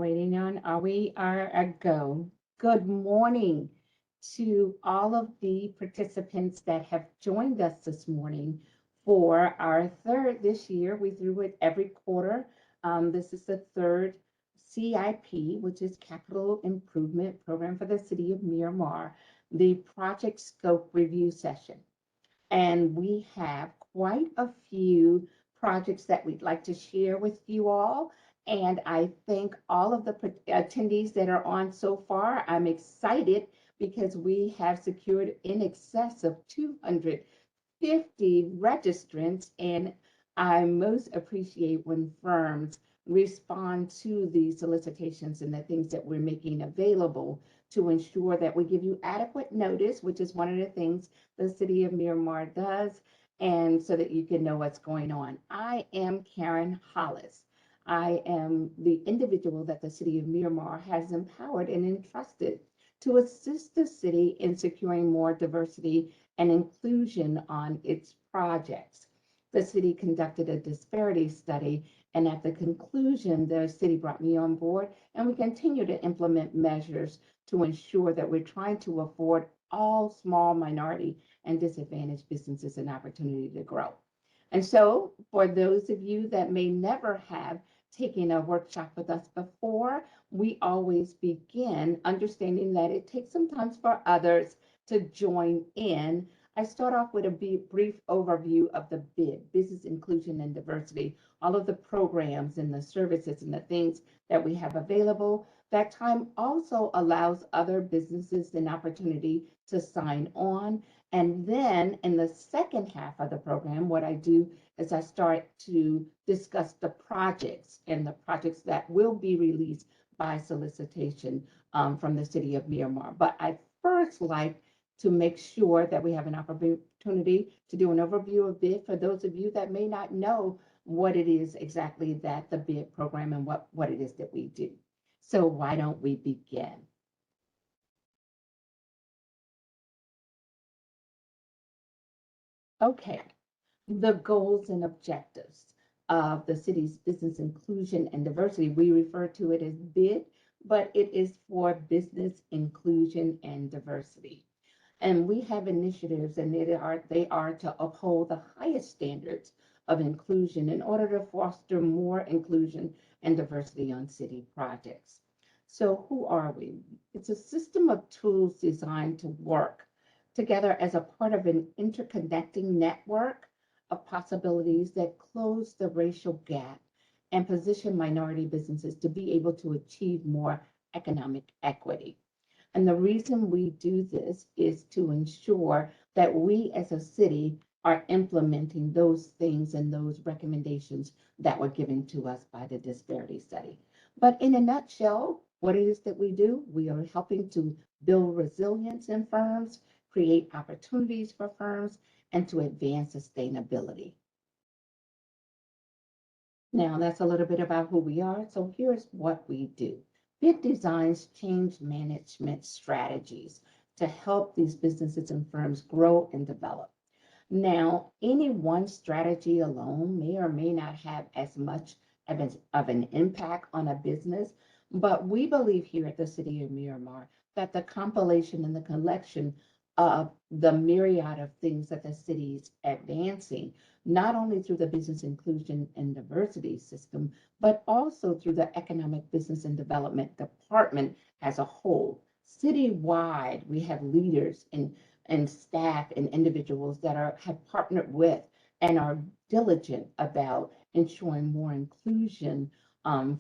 Waiting on, we are a go. Good morning to all of the participants that have joined us this morning for our third this year. We do it every quarter. This is the third CIP, which is Capital Improvement Program for the City of Miramar, the project scope review session. And we have quite a few projects that we'd like to share with you all. And I thank all of the attendees that are on so far. I'm excited because we have secured in excess of 250 registrants, and I most appreciate when firms respond to the solicitations and the things that we're making available to ensure that we give you adequate notice, which is one of the things the City of Miramar does, and so that you can know what's going on. I am Karen Hollis. I am the individual that the City of Miramar has empowered and entrusted to assist the city in securing more diversity and inclusion on its projects. The city conducted a disparity study, and at the conclusion, the city brought me on board, and we continue to implement measures to ensure that we're trying to afford all small minority and disadvantaged businesses an opportunity to grow. And so for those of you that may never have taken a workshop with us before, we always begin understanding that it takes some time for others to join in. I start off with a brief overview of the BID, Business Inclusion and Diversity, all of the programs and the services and the things that we have available. That time also allows other businesses an opportunity to sign on. And then in the second half of the program, what I do is I start to discuss the projects and the projects that will be released by solicitation from the City of Miramar. But I first like to make sure that we have an opportunity to do an overview of BID for those of you that may not know what it is exactly that the BID program and what it is that we do. So why don't we begin? Okay, the goals and objectives of the city's business inclusion and diversity. We refer to it as BID, but it is for business inclusion and diversity. And we have initiatives, and they are to uphold the highest standards of inclusion in order to foster more inclusion and diversity on city projects. So who are we? It's a system of tools designed to work together as a part of an interconnecting network of possibilities that close the racial gap and position minority businesses to be able to achieve more economic equity. And the reason we do this is to ensure that we as a city are implementing those things and those recommendations that were given to us by the disparity study. But in a nutshell, what it is that we do, we are helping to build resilience in firms, create opportunities for firms, and to advance sustainability. Now, that's a little bit about who we are. So here's what we do. BID designs change management strategies to help these businesses and firms grow and develop. Now, any one strategy alone may or may not have as much of an impact on a business, but we believe here at the City of Miramar that the compilation and the collection of the myriad of things that the city is advancing, not only through the business inclusion and diversity system, but also through the economic business and development department as a whole. Citywide, we have leaders and staff and individuals that have partnered with and are diligent about ensuring more inclusion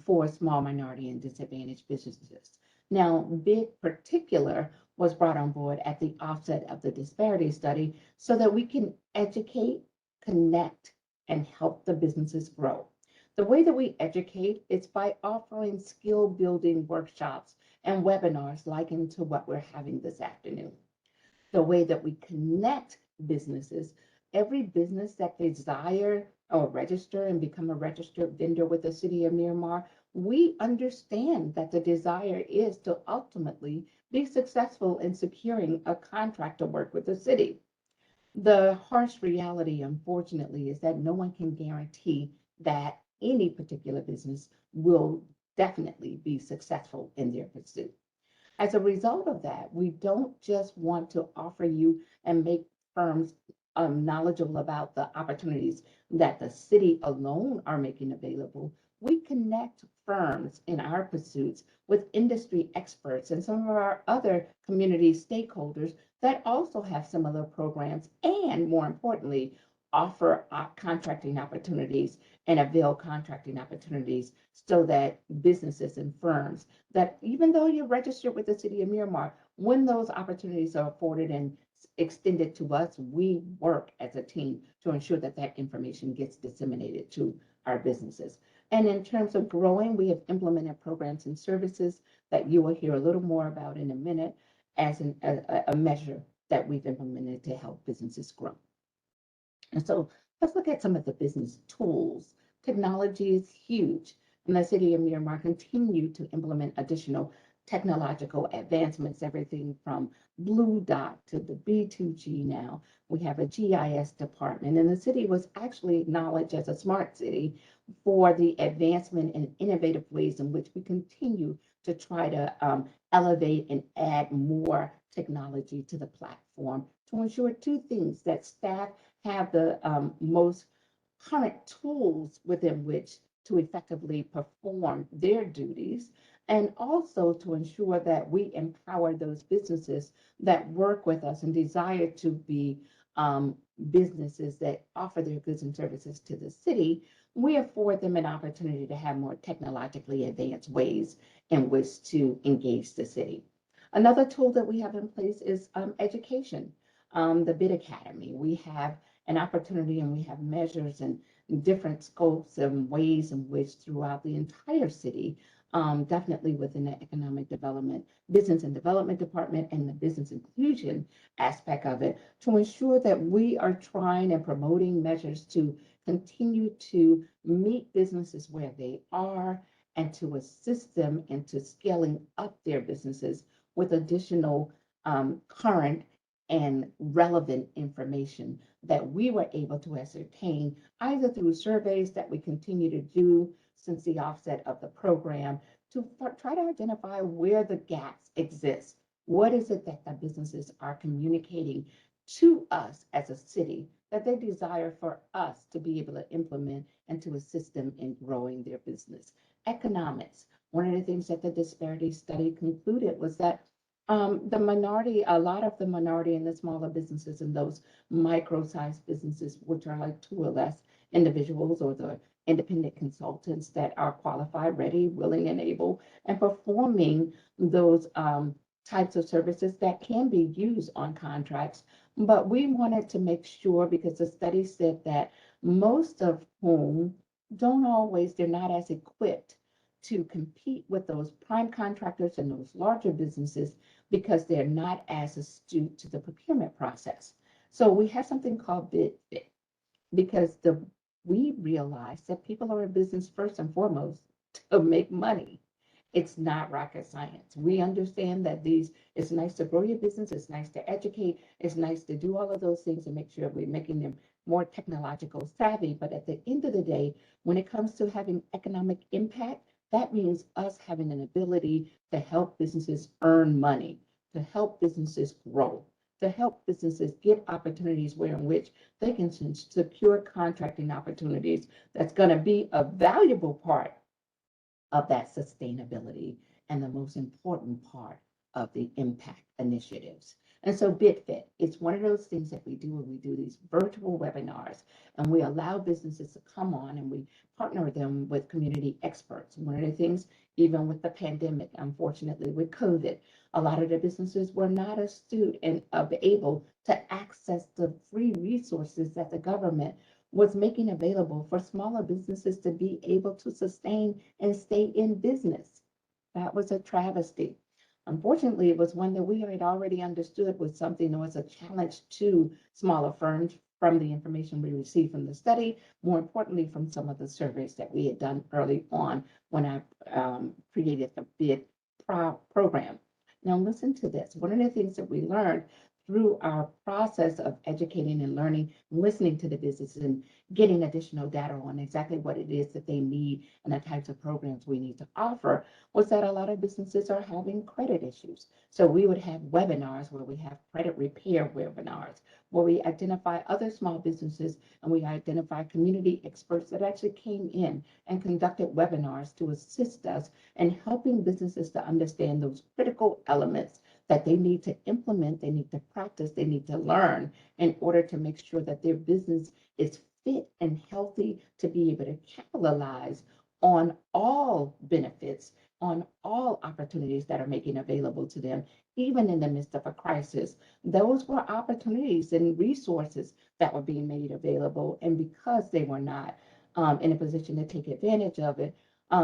for small minority and disadvantaged businesses. Now, BID particular was brought on board at the offset of the disparity study so that we can educate, connect, and help the businesses grow. The way that we educate is by offering skill building workshops and webinars likened to what we're having this afternoon. The way that we connect businesses, every business that desire or register and become a registered vendor with the City of Miramar, we understand that the desire is to ultimately be successful in securing a contract to work with the city. The harsh reality, unfortunately, is that no one can guarantee that any particular business will definitely be successful in their pursuit. As a result of that, we don't just want to offer you and make firms knowledgeable about the opportunities that the city alone are making available. We connect firms in our pursuits with industry experts and some of our other community stakeholders that also have similar programs and, more importantly, offer contracting opportunities and avail contracting opportunities so that businesses and firms that even though you're registered with the city of Miramar, when those opportunities are afforded and extended to us, we work as a team to ensure that that information gets disseminated to our businesses. And in terms of growing, we have implemented programs and services that you will hear a little more about in a minute as a measure that we've implemented to help businesses grow. And so let's look at some of the business tools. Technology is huge, and the city of Miramar continue to implement additional technological advancements, everything from Blue Dot to the B2G now. We have a GIS department, and the city was actually acknowledged as a smart city for the advancement and innovative ways in which we continue to try to elevate and add more technology to the platform to ensure two things: that staff have the most current tools within which to effectively perform their duties, and also to ensure that we empower those businesses that work with us and desire to be businesses that offer their goods and services to the city. We afford them an opportunity to have more technologically advanced ways in which to engage the city. Another tool that we have in place is education, the Bid Academy. We have an opportunity and we have measures and different scopes and ways in which throughout the entire city, definitely within the economic development, business and development department and the business inclusion aspect of it, to ensure that we are trying and promoting measures to continue to meet businesses where they are and to assist them into scaling up their businesses with additional current and relevant information that we were able to ascertain either through surveys that we continue to do since the offset of the program to try to identify where the gaps exist. What is it that the businesses are communicating to us as a city that they desire for us to be able to implement and to assist them in growing their business? Economics. One of the things that the disparity study concluded was that the minority, a lot of the minority and the smaller businesses and those micro-sized businesses, which are like two or less individuals or the independent consultants that are qualified, ready, willing, and able, and performing those types of services that can be used on contracts. But we wanted to make sure, because the study said that most of whom don't always, they're not as equipped to compete with those prime contractors and those larger businesses because they're not as astute to the procurement process. So we have something called bid fit because we realize that people are in business first and foremost to make money. It's not rocket science. We understand that it's nice to grow your business, it's nice to educate, it's nice to do all of those things and make sure we're making them more technological savvy. But at the end of the day, when it comes to having economic impact, that means us having an ability to help businesses earn money, to help businesses grow, to help businesses get opportunities where in which they can secure contracting opportunities that's going to be a valuable part of that sustainability and the most important part of the impact initiatives. And so BidFit, it's one of those things that we do when we do these virtual webinars and we allow businesses to come on and we partner them with community experts. One of the things, even with the pandemic, unfortunately with COVID, a lot of the businesses were not astute and able to access the free resources that the government was making available for smaller businesses to be able to sustain and stay in business. That was a travesty. Unfortunately, it was one that we had already understood was something that was a challenge to smaller firms from the information we received from the study, more importantly, from some of the surveys that we had done early on when I created the BID program. Now, listen to this. One of the things that we learned through our process of educating and learning, listening to the businesses and getting additional data on exactly what it is that they need and the types of programs we need to offer, was that a lot of businesses are having credit issues. So we would have webinars where we have credit repair webinars, where we identify other small businesses and we identify community experts that actually came in and conducted webinars to assist us in helping businesses to understand those critical elements that they need to implement, they need to practice, they need to learn in order to make sure that their business is fit and healthy to be able to capitalize on all benefits, on all opportunities that are making available to them, even in the midst of a crisis. Those were opportunities and resources that were being made available. And because they were not in a position to take advantage of it,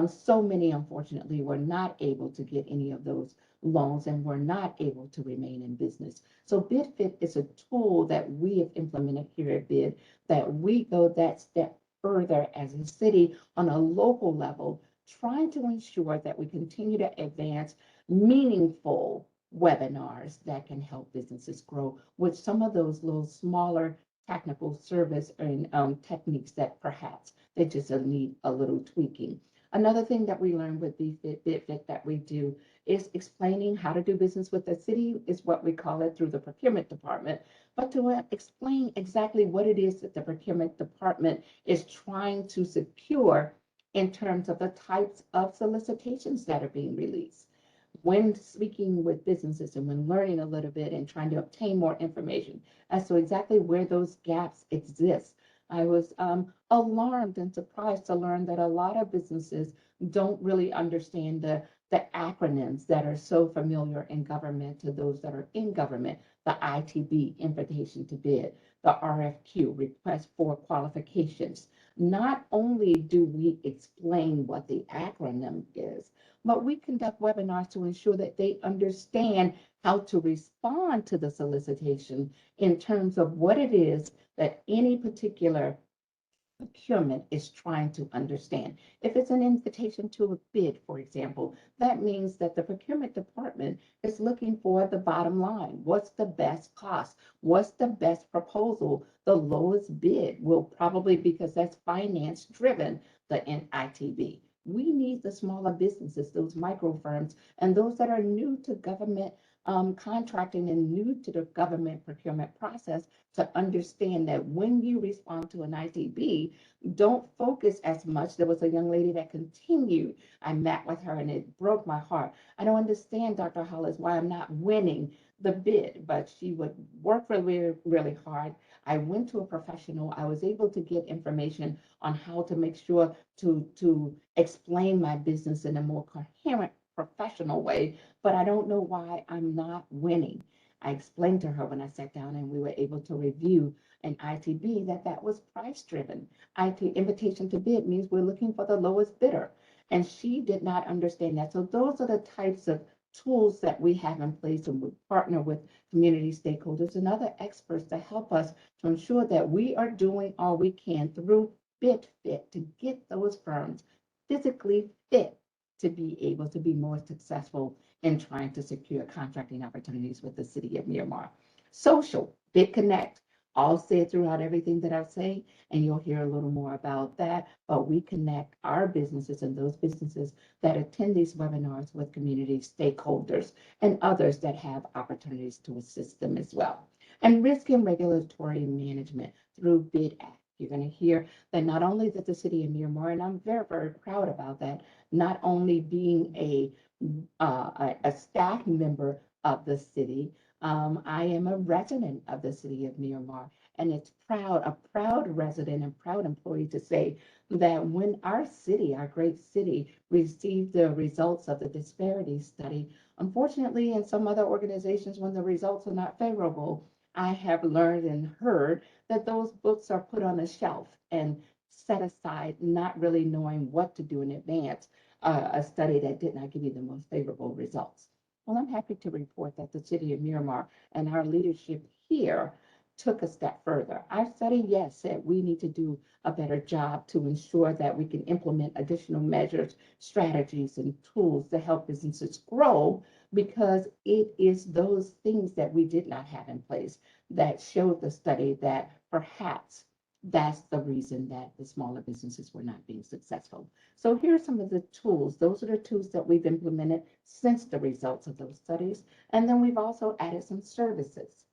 so many, unfortunately, were not able to get any of those loans and were not able to remain in business. So BidFit is a tool that we have implemented here at Bid, that we go that step further as a city on a local level, trying to ensure that we continue to advance meaningful webinars that can help businesses grow with some of those little smaller technical service and techniques that perhaps they just need a little tweaking. Another thing that we learned with BidFit that we do is explaining how to do business with the city, is what we call it, through the procurement department, but to explain exactly what it is that the procurement department is trying to secure in terms of the types of solicitations that are being released. When speaking with businesses and when learning a little bit and trying to obtain more information as to exactly where those gaps exist, I was alarmed and surprised to learn that a lot of businesses don't really understand the acronyms that are so familiar in government to those that are in government, the ITB, invitation to bid, the RFQ, request for qualifications. Not only do we explain what the acronym is, but we conduct webinars to ensure that they understand how to respond to the solicitation in terms of what it is that any particular procurement is trying to understand. If it's an invitation to a bid, for example, that means that the procurement department is looking for the bottom line. What's the best cost? What's the best proposal? The lowest bid will probably, because that's finance driven, the NITB. We need the smaller businesses, those micro firms, and those that are new to government contracting and new to the government procurement process to understand that when you respond to an ITB, don't focus as much. There was a young lady that continued. I met with her and it broke my heart. I don't understand, Dr. Hollis, why I'm not winning the bid, but she would work really, really hard. I went to a professional. I was able to get information on how to make sure to explain my business in a more coherent, professional way, but I don't know why I'm not winning. I explained to her when I sat down and we were able to review an ITB that was price driven. IT, invitation to bid, means we're looking for the lowest bidder. And she did not understand that. So those are the types of tools that we have in place, and we partner with community stakeholders and other experts to help us to ensure that we are doing all we can through BidFit to get those firms physically fit to be able to be more successful in trying to secure contracting opportunities with the city of Miramar. Social, Bid Connect, all said throughout everything that I've said, and you'll hear a little more about that, but we connect our businesses and those businesses that attend these webinars with community stakeholders and others that have opportunities to assist them as well. And risk and regulatory management through Bid Act. You're going to hear that not only that the city of Miramar, and I'm very, very proud about that, not only being a staff member of the city, I am a resident of the city of Miramar, and it's a proud resident and proud employee to say that when our city, our great city, received the results of the disparity study, unfortunately, in some other organizations, when the results are not favorable, I have learned and heard that those books are put on a shelf and set aside, not really knowing what to do in advance, a study that did not give you the most favorable results. Well, I'm happy to report that the city of Miramar and our leadership here took a step further. Our study, yes, said we need to do a better job to ensure that we can implement additional measures, strategies, and tools to help businesses grow, because it is those things that we did not have in place that showed the study that perhaps that's the reason that the smaller businesses were not being successful. So here are some of the tools. Those are the tools that we've implemented since the results of those studies. And then we've also added some services.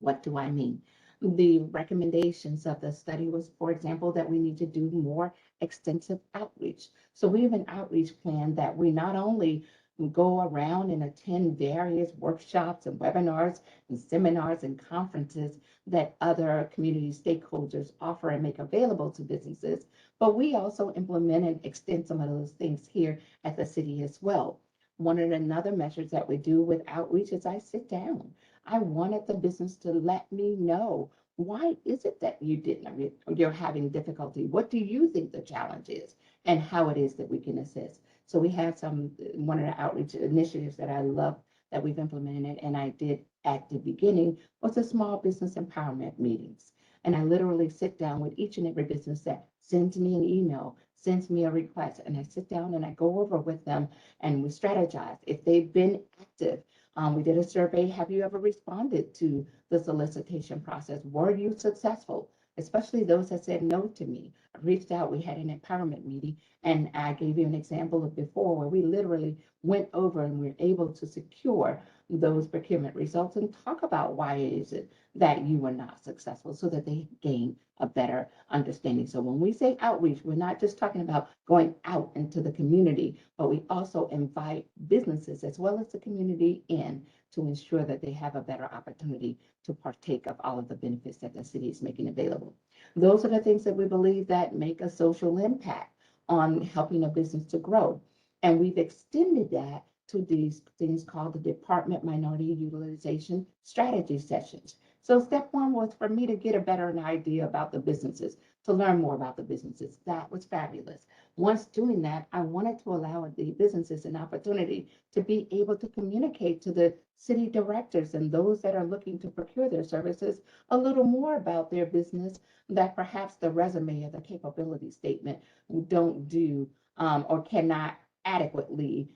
What do I mean? The recommendations of the study was, for example, that we need to do more extensive outreach. So we have an outreach plan that we not only go around and attend various workshops and webinars and seminars and conferences that other community stakeholders offer and make available to businesses, but we also implement and extend some of those things here at the city as well. One of the other measures that we do with outreach is I sit down. I wanted the business to let me know, why is it that you're having difficulty? What do you think the challenge is, and how it is that we can assist? So we have one of the outreach initiatives that I love that we've implemented, and I did at the beginning, was the small business empowerment meetings. And I literally sit down with each and every business that sends me an email, sends me a request, and I sit down and I go over with them and we strategize. If they've been active, we did a survey. Have you ever responded to the solicitation process? Were you successful? Especially those that said no to me. I reached out, we had an empowerment meeting, and I gave you an example of before where we literally went over and we were able to secure those procurement results and talk about why is it that you were not successful so that they gain a better understanding. So when we say outreach, we're not just talking about going out into the community, but we also invite businesses as well as the community in to ensure that they have a better opportunity to partake of all of the benefits that the city is making available. Those are the things that we believe that make a social impact on helping a business to grow. And we've extended that to these things called the Department Minority Utilization Strategy Sessions. So step one was for me to get a better idea about the businesses, to learn more about the businesses. That was fabulous. Once doing that, I wanted to allow the businesses an opportunity to be able to communicate to the city directors and those that are looking to procure their services a little more about their business that perhaps the resume or the capability statement don't do or cannot adequately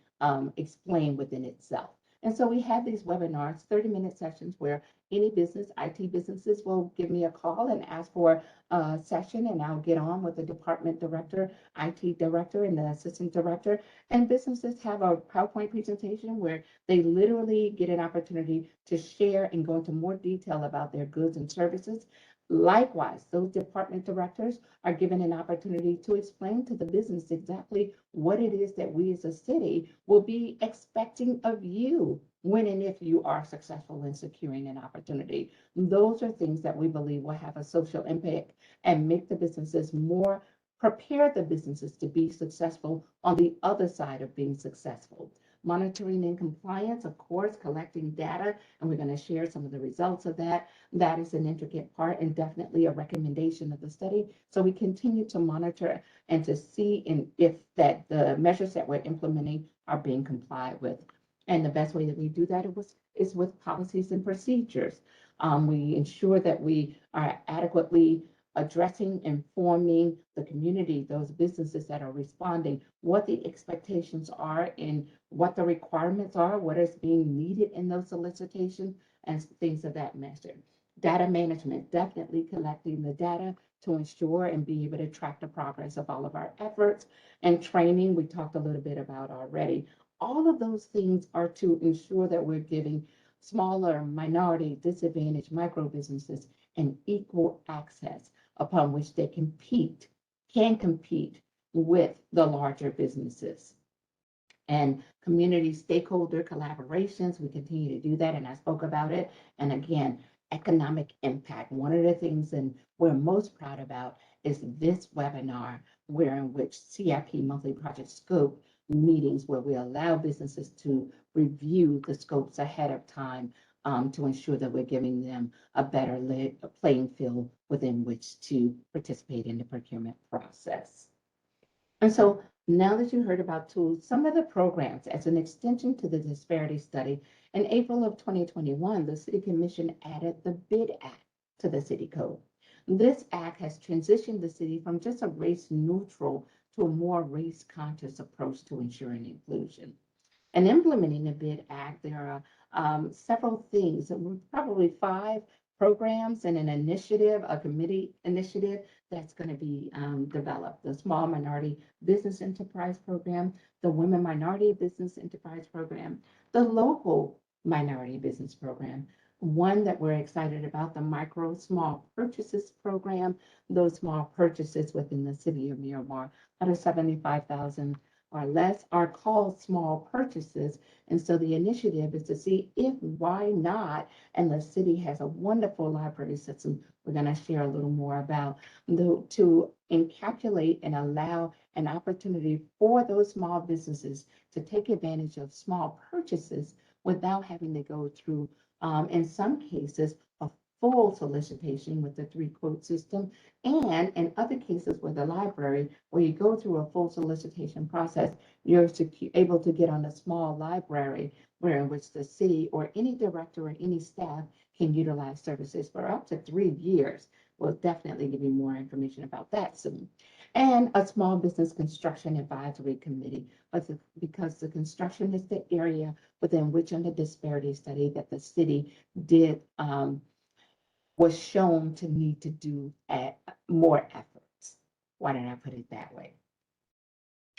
explain within itself. And so we have these webinars, 30-minute sessions where any business, IT businesses will give me a call and ask for a session, and I'll get on with the department director, IT director, and the assistant director. And businesses have a PowerPoint presentation where they literally get an opportunity to share and go into more detail about their goods and services. Likewise, those department directors are given an opportunity to explain to the business exactly what it is that we as a city will be expecting of you when and if you are successful in securing an opportunity. Those are things that we believe will have a social impact and make the businesses more, prepare the businesses to be successful on the other side of being successful. Monitoring and compliance, of course, collecting data, and we're going to share some of the results of that. That is an intricate part and definitely a recommendation of the study. So we continue to monitor and to see if that the measures that we're implementing are being complied with. And the best way that we do that is with policies and procedures. We ensure that we are adequately addressing, informing the community, those businesses that are responding, what the expectations are and what the requirements are, what is being needed in those solicitations, and things of that nature. Data management, definitely collecting the data to ensure and be able to track the progress of all of our efforts. And training, we talked a little bit about already. All of those things are to ensure that we're giving smaller, minority, disadvantaged micro businesses an equal access upon which they can compete with the larger businesses. And community stakeholder collaborations, we continue to do that, and I spoke about it. And again, economic impact. One of the things and we're most proud about is this webinar, where in which CIP monthly project scope meetings, where we allow businesses to review the scopes ahead of time to ensure that we're giving them a better playing field within which to participate in the procurement process. And so now that you heard about tools, some of the programs as an extension to the disparity study, in April of 2021, the City Commission added the BID Act to the City Code. This act has transitioned the city from just a race neutral to a more race conscious approach to ensuring inclusion. And implementing the BID Act, there are several things, probably 5 programs and an initiative, a committee initiative that's going to be developed. The Small Minority Business Enterprise Program, the Women Minority Business Enterprise Program, the Local Minority Business Program, one that we're excited about, the Micro Small Purchases Program, those small purchases within the city of Miramar, under 75,000 or less are called small purchases. And so the initiative is to see if, why not, and the city has a wonderful library system we're going to share a little more about, to encapsulate and allow an opportunity for those small businesses to take advantage of small purchases without having to go through, in some cases, a full solicitation with the 3-quote system, and in other cases with the library, where you go through a full solicitation process, you're able to get on a small library where in which the city or any director or any staff can utilize services for up to 3 years. We'll definitely give you more information about that soon. And a small business construction advisory committee, because the construction is the area within which on the disparity study that the city did was shown to need to do more efforts. Why did I put it that way?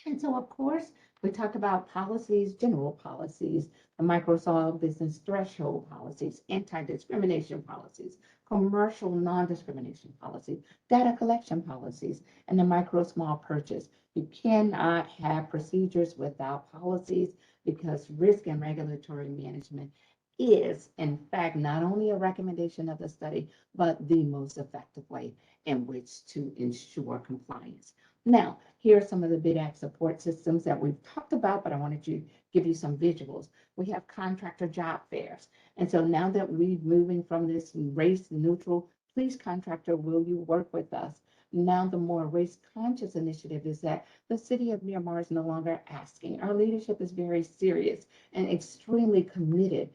And so, of course, we talked about policies, general policies, the Microsoft business threshold policies, anti-discrimination policies, commercial non-discrimination policies, data collection policies, and the micro small purchase. You cannot have procedures without policies because risk and regulatory management is, in fact, not only a recommendation of the study, but the most effective way in which to ensure compliance. Now, here are some of the BID Act support systems that we've talked about, but I wanted to give you some visuals. We have contractor job fairs. And so now that we're moving from this race neutral, please contractor, will you work with us? Now the more race conscious initiative is that the city of Miramar is no longer asking. Our leadership is very serious and extremely committed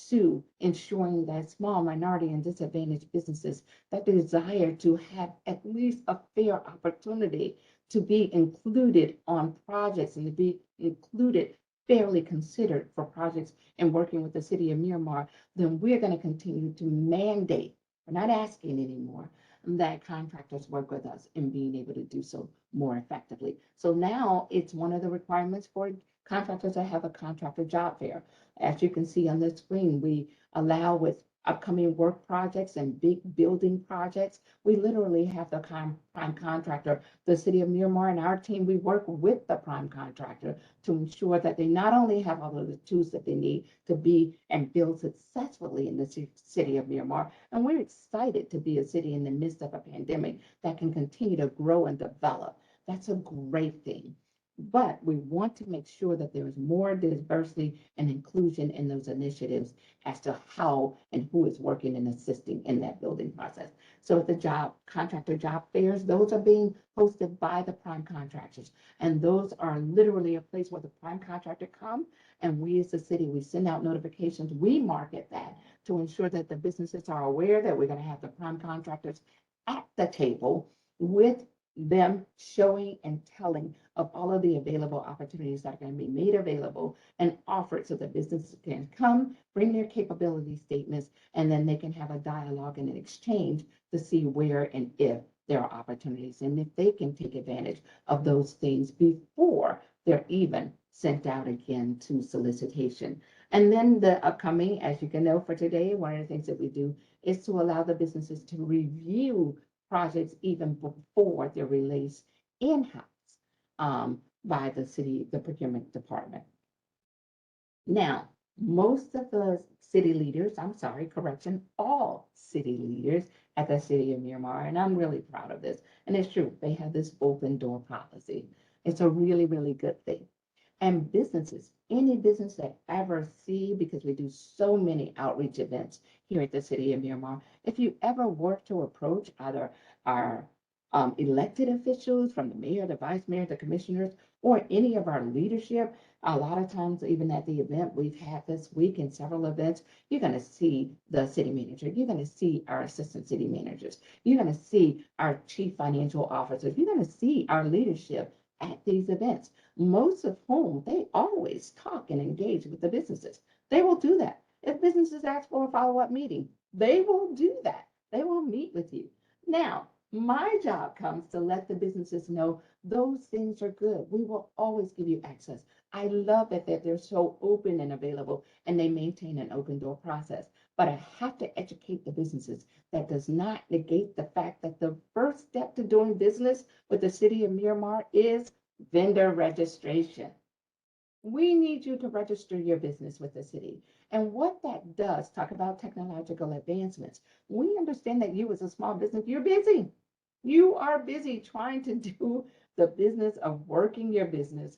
to ensuring that small, minority, and disadvantaged businesses that desire to have at least a fair opportunity to be included on projects and to be included, fairly considered for projects and working with the city of Miramar, then we're going to continue to mandate, we're not asking anymore, that contractors work with us in being able to do so more effectively. So now it's one of the requirements for contractors to have a contractor job fair. As you can see on the screen, we allow with upcoming work projects and big building projects, we literally have the prime contractor, the city of Miramar, and our team, we work with the prime contractor to ensure that they not only have all of the tools that they need to be and build successfully in the city of Miramar. And we're excited to be a city in the midst of a pandemic that can continue to grow and develop. That's a great thing. But we want to make sure that there is more diversity and inclusion in those initiatives as to how and who is working and assisting in that building process. So the contractor job fairs, those are being hosted by the prime contractors. And those are literally a place where the prime contractor come, and we as a city, we send out notifications, we market that to ensure that the businesses are aware that we're going to have the prime contractors at the table with them showing and telling of all of the available opportunities that are going to be made available and offered so that businesses can come, bring their capability statements, and then they can have a dialogue and an exchange to see where and if there are opportunities and if they can take advantage of those things before they're even sent out again to solicitation. And then the upcoming, as you can know for today, one of the things that we do is to allow the businesses to review projects even before they're released in-house by the city, the procurement department. Now, most of the city leaders, all city leaders at the city of Miramar, and I'm really proud of this, and it's true, they have this open door policy. It's a really, really good thing. And businesses, any business that ever see, because we do so many outreach events here at the city of Miramar, if you ever work to approach either our elected officials from the mayor, the vice mayor, the commissioners, or any of our leadership, a lot of times, even at the event we've had this week in several events, you're going to see the city manager, you're going to see our assistant city managers, you're going to see our chief financial officers, you're going to see our leadership at these events. most of whom they always talk and engage with the businesses. They will do that. If businesses ask for a follow-up meeting, they will do that. They will meet with you. Now, my job comes to let the businesses know those things are good. We will always give you access. I love it that they're so open and available and they maintain an open door process. But I have to educate the businesses. That does not negate the fact that the first step to doing business with the city of Miramar is vendor registration. We need you to register your business with the city. And what that does, talk about technological advancements. We understand that you as a small business, you're busy. You are busy trying to do the business of working your business,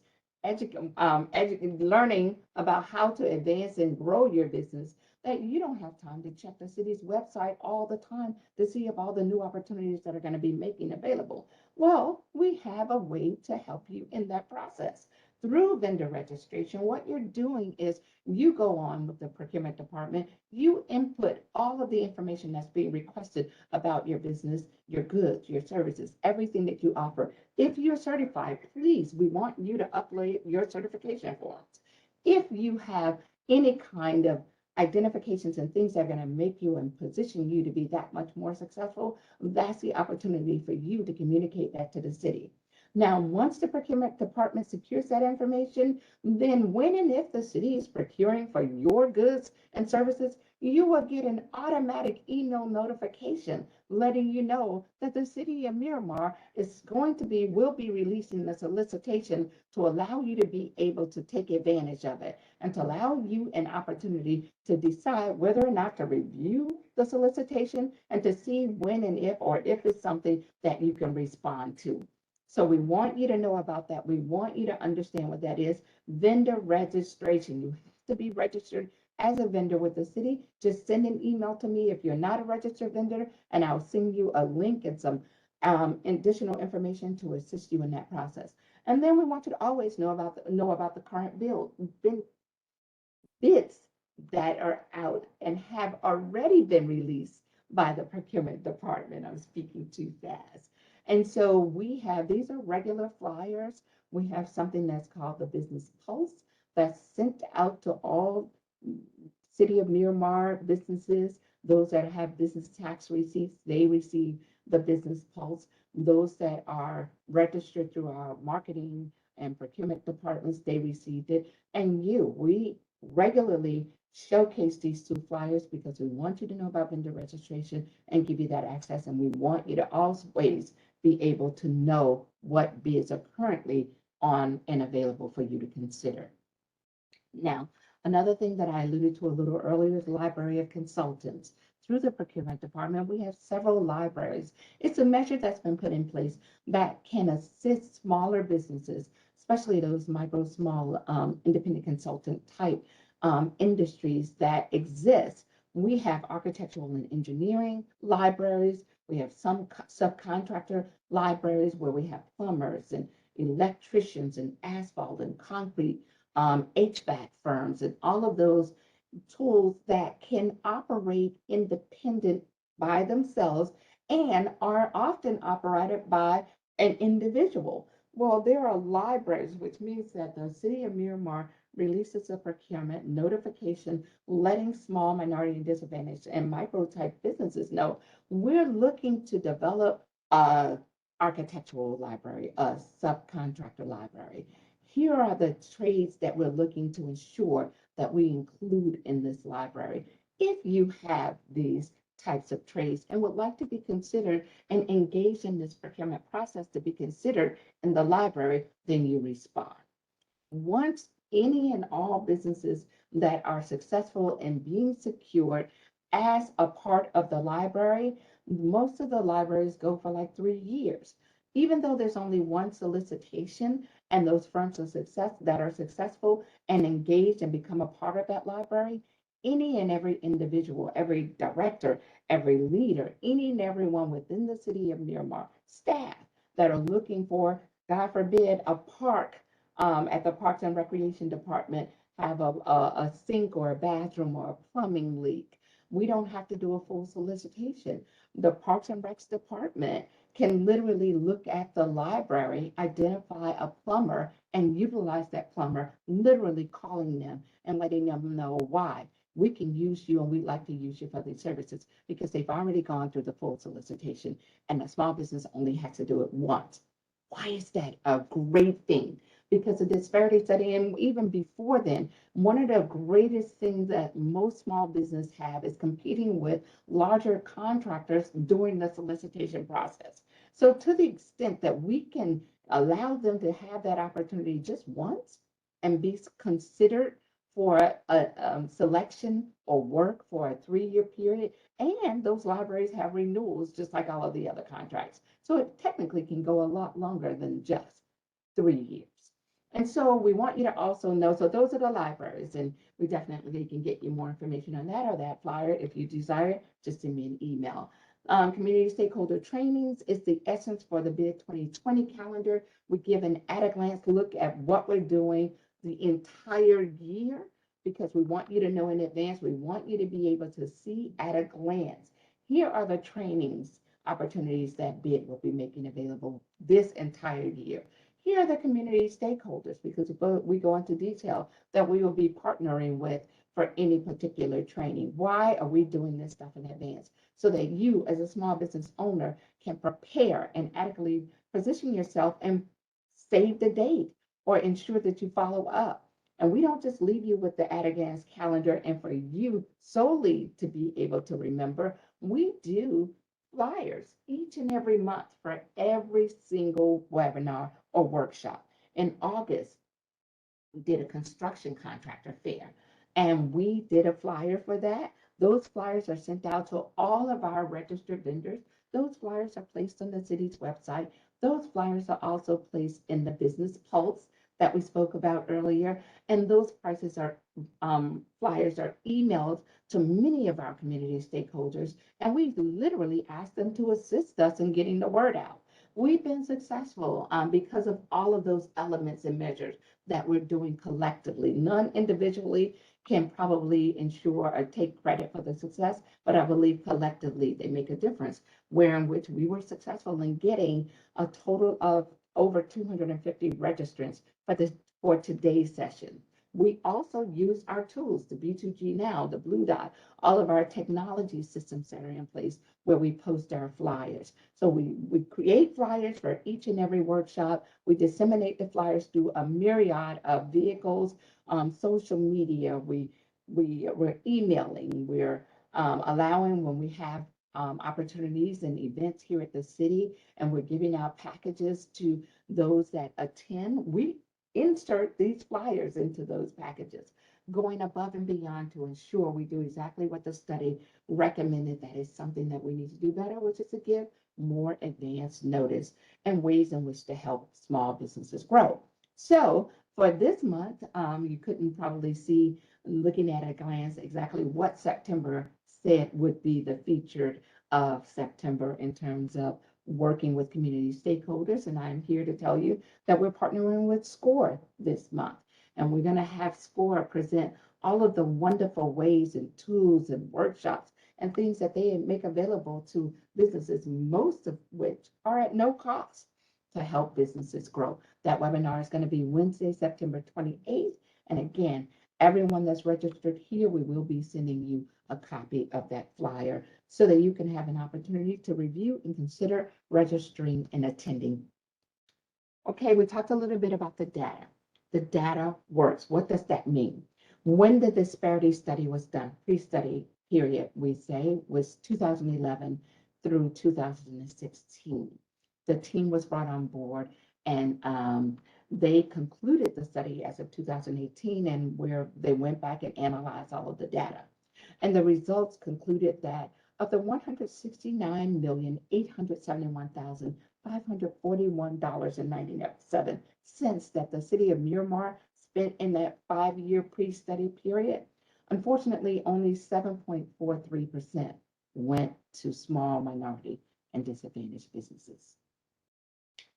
learning about how to advance and grow your business, that you don't have time to check the city's website all the time to see if all the new opportunities that are going to be making available. Well, we have a way to help you in that process. Through vendor registration, what you're doing is you go on with the procurement department, you input all of the information that's being requested about your business, your goods, your services, everything that you offer. If you're certified, please, we want you to upload your certification forms. If you have any kind of identifications and things that are going to make you and position you to be that much more successful, that's the opportunity for you to communicate that to the city. Now, once the procurement department secures that information, then when and if the city is procuring for your goods and services, you will get an automatic email notification letting you know that the city of Miramar will be releasing the solicitation to allow you to be able to take advantage of it and to allow you an opportunity to decide whether or not to review the solicitation and to see when and if or if it's something that you can respond to. So we want you to know about that. We want you to understand what that is. Vendor registration. You have to be registered as a vendor with the city. Just send an email to me if you're not a registered vendor, and I'll send you a link and some additional information to assist you in that process. And then we want you to always know about the current bids that are out and have already been released by the procurement department. I'm speaking too fast. And so these are regular flyers. We have something that's called the Business Pulse that's sent out to all City of Miramar businesses. Those that have business tax receipts, they receive the Business Pulse. Those that are registered through our marketing and procurement departments, they received it. And we regularly showcase these two flyers because we want you to know about vendor registration and give you that access. And we want you to always be able to know what bids are currently on and available for you to consider. Now, another thing that I alluded to a little earlier is the Library of Consultants. Through the procurement department, we have several libraries. It's a measure that's been put in place that can assist smaller businesses, especially those micro, small, independent consultant type industries that exist. We have architectural and engineering libraries. We have some subcontractor libraries where we have plumbers and electricians and asphalt and concrete, HVAC firms, and all of those tools that can operate independent by themselves and are often operated by an individual. Well, there are libraries, which means that the city of Miramar releases a procurement notification letting small, minority, and disadvantaged and micro type businesses know we're looking to develop a architectural library, a subcontractor library. Here are the trades that we're looking to ensure that we include in this library. If you have these types of trades and would like to be considered and engaged in this procurement process to be considered in the library, then you respond. Once any and all businesses that are successful in being secured as a part of the library, most of the libraries go for like 3 years. Even though there's only one solicitation and those firms that are successful and engaged and become a part of that library, any and every individual, every director, every leader, any and everyone within the city of Miramar, staff that are looking for, God forbid, a park at the Parks and Recreation Department have a sink or a bathroom or a plumbing leak. we don't have to do a full solicitation. The Parks and Recs department can literally look at the library, identify a plumber, and utilize that plumber, literally calling them and letting them know why we can use you and we'd like to use you for these services because they've already gone through the full solicitation and the small business only has to do it once. Why is that a great thing? Because the disparity study, and even before then, one of the greatest things that most small business have is competing with larger contractors during the solicitation process. So to the extent that we can allow them to have that opportunity just once and be considered for a selection or work for a 3-year period, and those libraries have renewals just like all of the other contracts. So it technically can go a lot longer than just 3 years. And so we want you to also know, so those are the libraries, and we definitely can get you more information on that or that flyer if you desire. Just send me an email. Community stakeholder trainings is the essence for the BID 2020 calendar. We give an at a glance look at what we're doing the entire year because we want you to know in advance. We want you to be able to see at a glance. Here are the trainings opportunities that BID will be making available this entire year. Here are the community stakeholders because we go into detail that we will be partnering with for any particular training. Why are we doing this stuff in advance? So that you as a small business owner can prepare and adequately position yourself and save the date or ensure that you follow up. And we don't just leave you with the at a glance calendar and for you solely to be able to remember. We do flyers each and every month for every single webinar or workshop. In August, we did a construction contractor fair and we did a flyer for that. Those flyers are sent out to all of our registered vendors. Those flyers are placed on the city's website. Those flyers are also placed in the business pulse that we spoke about earlier. And those prices are flyers are emailed to many of our community stakeholders. And we literally asked them to assist us in getting the word out. We've been successful because of all of those elements and measures that we're doing collectively. None individually can probably ensure or take credit for the success, but I believe collectively they make a difference, where in which we were successful in getting a total of over 250 registrants for today's session. We also use our tools, the B2G Now, the Blue Dot, all of our technology systems that are in place where we post our flyers. So we create flyers for each and every workshop. We disseminate the flyers through a myriad of vehicles, social media. We're emailing, we're allowing when we have opportunities and events here at the city, and we're giving out packages to those that attend. We insert these flyers into those packages, going above and beyond to ensure we do exactly what the study recommended. That is something that we need to do better, which is to give more advance notice and ways in which to help small businesses grow. So for this month, you couldn't probably see, looking at a glance, exactly what September said would be the featured of September in terms of working with community stakeholders. And I'm here to tell you that we're partnering with SCORE this month. And we're going to have SCORE present all of the wonderful ways and tools and workshops and things that they make available to businesses, most of which are at no cost to help businesses grow. That webinar is going to be Wednesday, September 28th. And again, everyone that's registered here, we will be sending you a copy of that flyer so that you can have an opportunity to review and consider registering and attending. Okay, we talked a little bit about the data. The data works. What does that mean? When the disparity study was done, pre-study period, we say, was 2011 through 2016. The team was brought on board and they concluded the study as of 2018, and where they went back and analyzed all of the data. And the results concluded that of the $169,871,541.97 that the city of Miramar spent in that 5-year pre-study period, unfortunately, only 7.43% went to small minority and disadvantaged businesses.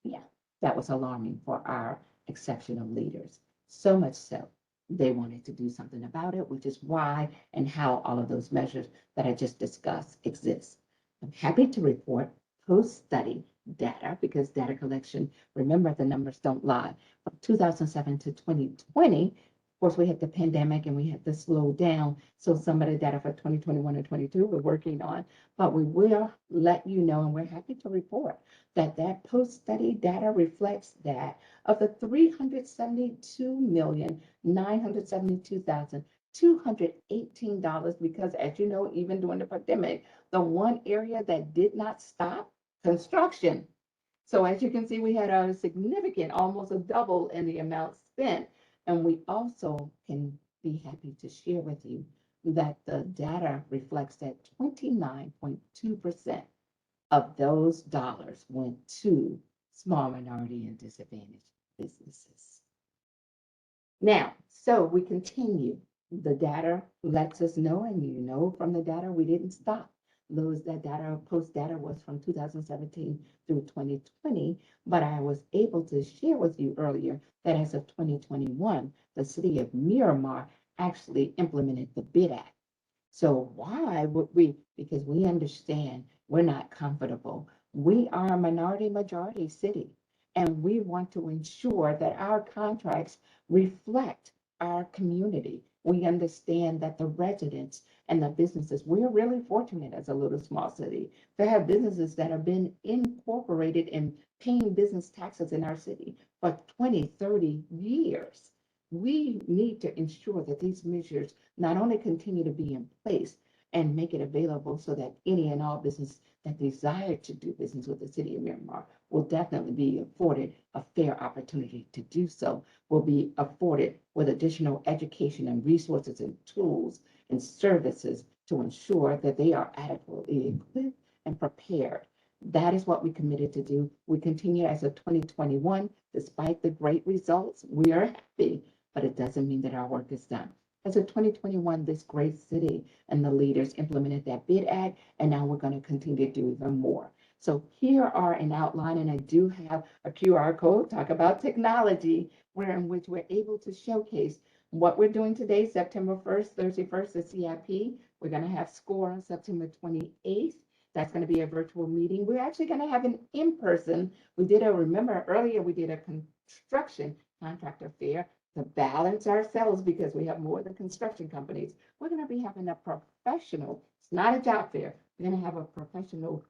Yeah, that was alarming for our exceptional leaders. So much so they wanted to do something about it, which is why and how all of those measures that I just discussed exist. I'm happy to report post-study data because data collection, remember the numbers don't lie. From 2007 to 2020, of course, we had the pandemic and we had to slow down. So some of the data for 2021 and 22 we're working on, but we will let you know, and we're happy to report that that post-study data reflects that of the 372,972,218, because as you know, even during the pandemic, the one area that did not stop, construction. So as you can see, we had a significant, almost a double in the amount spent. And we also can be happy to share with you that the data reflects that 29.2% of those dollars went to small minority and disadvantaged businesses. Now, so we continue. The data lets us know, and you know from the data, we didn't stop. That data, post data was from 2017 through 2020, but I was able to share with you earlier that as of 2021, the city of Miramar actually implemented the BID Act. So why would we? Because we understand we're not comfortable. We are a minority majority city, and we want to ensure that our contracts reflect our community. We understand that the residents and the businesses, we're really fortunate as a little small city to have businesses that have been incorporated and paying business taxes in our city for 20, 30 years. We need to ensure that these measures not only continue to be in place and make it available so that any and all business that desire to do business with the city of Miramar will definitely be afforded a fair opportunity to do so, will be afforded with additional education and resources and tools and services to ensure that they are adequately equipped and prepared. That is what we committed to do. We continue as of 2021, despite the great results, we are happy, but it doesn't mean that our work is done. As of 2021, this great city and the leaders implemented that BID Act, and now we're going to continue to do even more. So here are an outline, and I do have a QR code, talk about technology, where in which we're able to showcase what we're doing today, September 1st, Thursday 1st, the CIP. We're going to have SCORE on September 28th. That's going to be a virtual meeting. We're actually going to have an in-person. Remember earlier we did a construction contractor fair to balance ourselves because we have more than construction companies. We're going to be having a professional, it's not a job fair, we're going to have a professional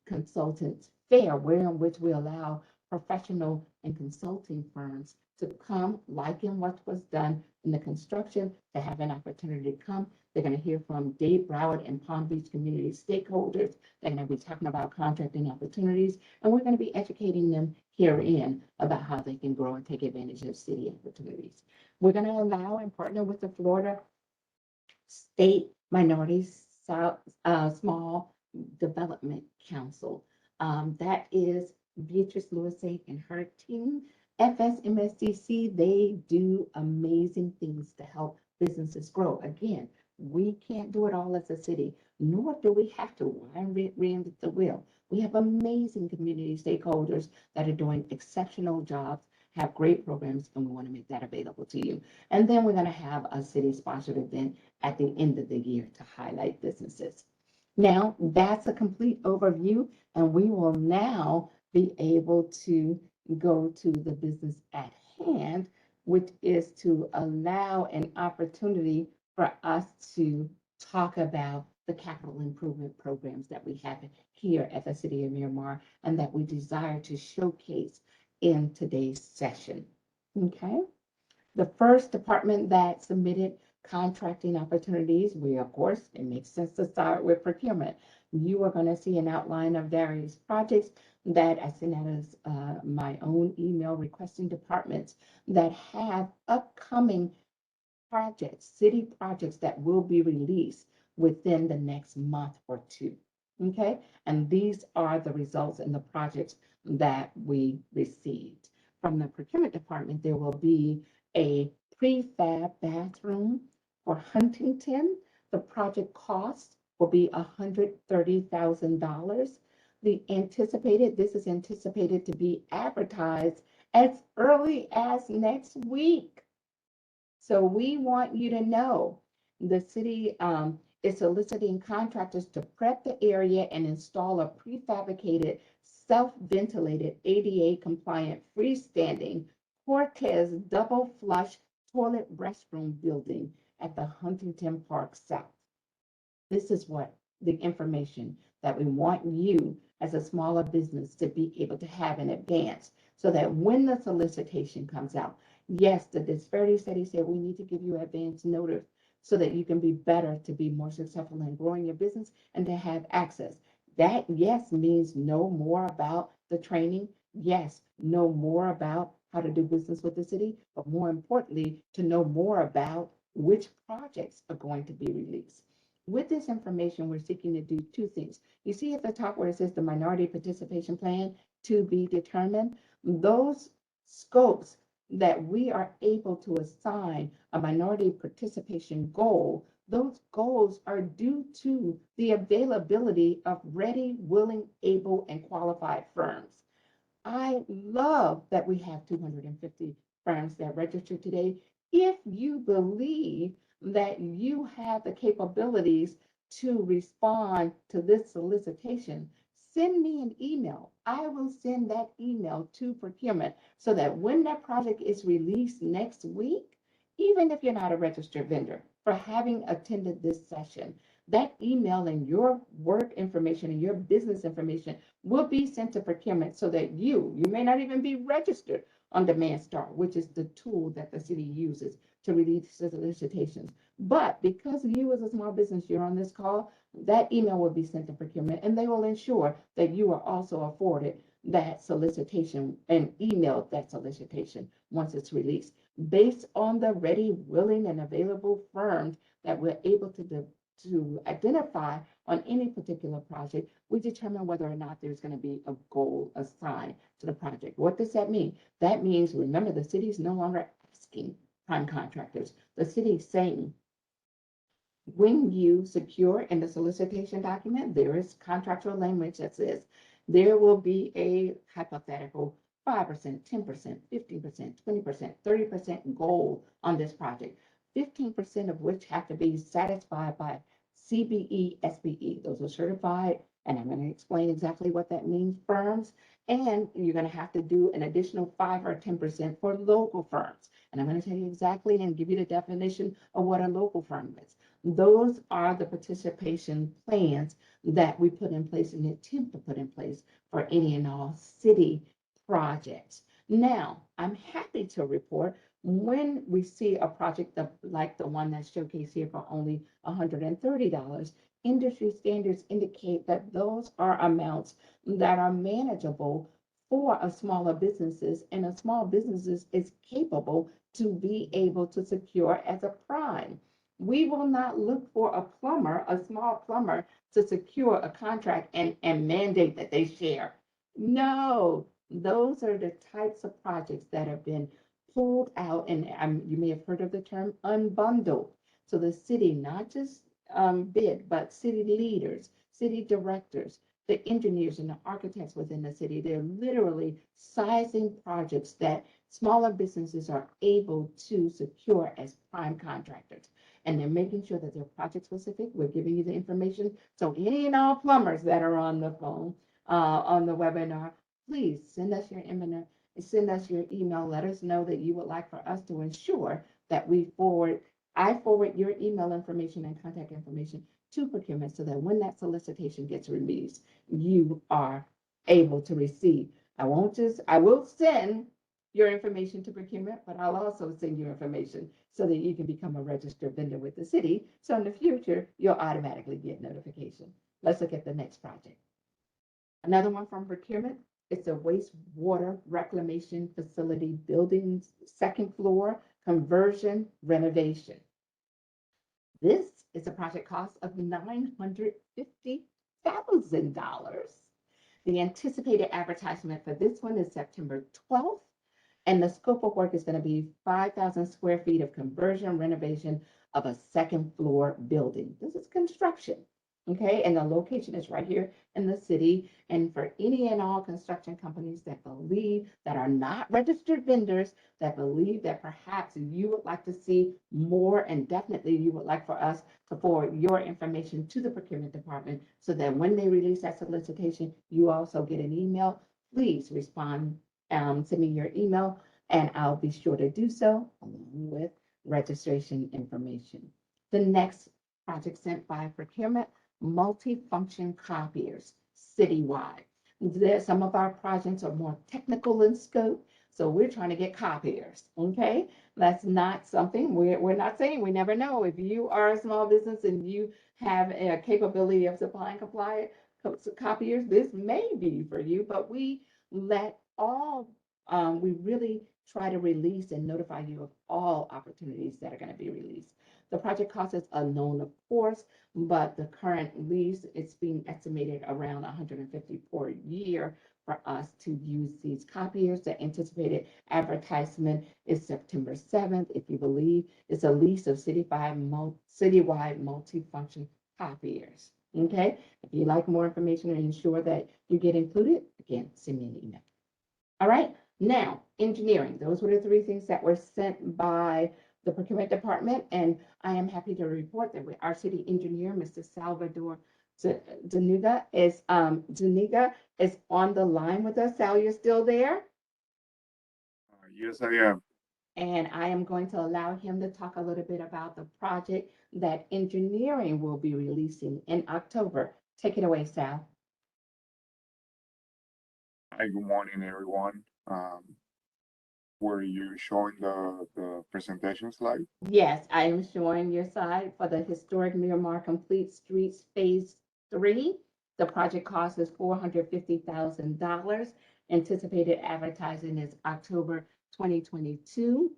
consultants fair where in which we allow professional and consulting firms to come, like in what was done in the construction, to have an opportunity to come. They're going to hear from Dade, Broward, and Palm Beach community stakeholders. They're going to be talking about contracting opportunities, and we're going to be educating them herein about how they can grow and take advantage of city opportunities. We're going to allow and partner with the Florida State Minorities Small Development Council. That is Beatrice Lewisake and her team. FSMSDC, they do amazing things to help businesses grow. Again, we can't do it all as a city, nor do we have to. Why reinvent the wheel? We have amazing community stakeholders that are doing exceptional jobs, have great programs, and we want to make that available to you. And then we're going to have a city-sponsored event at the end of the year to highlight businesses. Now, that's a complete overview, and we will now be able to go to the business at hand, which is to allow an opportunity for us to talk about the capital improvement programs that we have here at the City of Miramar and that we desire to showcase in today's session. Okay. The first department that submitted contracting opportunities, of course, it makes sense to start with procurement. You are going to see an outline of various projects that I sent out as my own email requesting departments that have upcoming projects, city projects that will be released within the next month or two. Okay, and these are the results and the projects that we received. From the procurement department, there will be a prefab bathroom for Huntington. The project cost will be $130,000. This is anticipated to be advertised as early as next week. So we want you to know the city is soliciting contractors to prep the area and install a prefabricated, self-ventilated, ADA compliant, freestanding Cortez double flush toilet restroom building at the Huntington Park South. This is what the information that we want you as a smaller business to be able to have in advance so that when the solicitation comes out, yes, the disparity study said we need to give you advance notice so that you can be better to be more successful in growing your business and to have access. That, yes, means know more about the training. Yes, know more about how to do business with the city, but more importantly, to know more about which projects are going to be released. With this information, we're seeking to do two things. You see at the top where it says the minority participation plan to be determined, those scopes that we are able to assign a minority participation goal, those goals are due to the availability of ready, willing, able, and qualified firms. I love that we have 250 firms that register today. If you believe that you have the capabilities to respond to this solicitation, send me an email. I will send that email to procurement so that when that project is released next week, even if you're not a registered vendor, for having attended this session, that email and your work information and your business information will be sent to procurement so that you may not even be registered on Demand Star, which is the tool that the city uses to release solicitations. But because you as a small business, you're on this call, that email will be sent to procurement and they will ensure that you are also afforded that solicitation and email that solicitation once it's released based on the ready, willing, and available firms that we're able to identify on any particular project. We determine whether or not there's going to be a goal assigned to the project. What does that mean? That means, remember, the city is no longer asking prime contractors. The city is saying, when you secure in the solicitation document, there is contractual language that says there will be a hypothetical 5%, 10%, 15%, 20%, 30% goal on this project, 15% of which have to be satisfied by CBE, SBE. Those are certified, and I'm going to explain exactly what that means, firms. And you're going to have to do an additional 5 or 10% for local firms. And I'm going to tell you exactly and give you the definition of what a local firm is. Those are the participation plans that we put in place and attempt to put in place for any and all city projects. Now, I'm happy to report when we see a project like the one that's showcased here for only $130, industry standards indicate that those are amounts that are manageable for a smaller businesses, and a small businesses is capable to be able to secure as a prime. We will not look for a plumber, a small plumber, to secure a contract and mandate that they share. No, those are the types of projects that have been pulled out, and you may have heard of the term unbundled. So the city, not just bid, but city leaders, city directors, the engineers and the architects within the city, they're literally sizing projects that smaller businesses are able to secure as prime contractors. And they're making sure that they're project specific. We're giving you the information. So any and all plumbers that are on the phone, on the webinar, please send us your email. Let us know that you would like for us to ensure that I forward your email information and contact information to procurement so that when that solicitation gets released, you are able to receive. I will send your information to procurement, but I'll also send you information so that you can become a registered vendor with the city. So in the future, you'll automatically get notification. Let's look at the next project. Another one from procurement. It's a wastewater reclamation facility building, second floor conversion renovation. This is a project cost of $950,000. The anticipated advertisement for this one is September 12th, and the scope of work is going to be 5,000 square feet of conversion renovation of a second floor building. This is construction. Okay, and the location is right here in the city. And for any and all construction companies that believe that are not registered vendors, that believe that perhaps you would like to see more, and definitely you would like for us to forward your information to the procurement department so that when they release that solicitation, you also get an email. Please respond, send me your email, and I'll be sure to do so along with registration information. The next project sent by procurement, multifunction copiers citywide. Some of our projects are more technical in scope, so we're trying to get copiers, okay? That's not something, we're not saying, we never know. If you are a small business and you have a capability of supplying compliant copiers, this may be for you, but we really try to release and notify you of all opportunities that are going to be released. The project cost is unknown, of course, but the current lease, it's being estimated around 150 per year for us to use these copiers. The anticipated advertisement is September 7th. If you believe, it's a lease of citywide multifunction copiers. Okay, if you'd like more information and ensure that you get included, again, send me an email. All right, now engineering. Those were the three things that were sent by the procurement department, and I am happy to report that our city engineer, Mr. Salvador Zuniga is on the line with us. Sal, you're still there? Yes, I am. And I am going to allow him to talk a little bit about the project that engineering will be releasing in October. Take it away, Sal. Hi, good morning, everyone. Were you showing the presentation slide? Yes, I am showing your side for the historic Miramar Complete Streets Phase 3. The project cost is $450,000. Anticipated advertising is October 2022.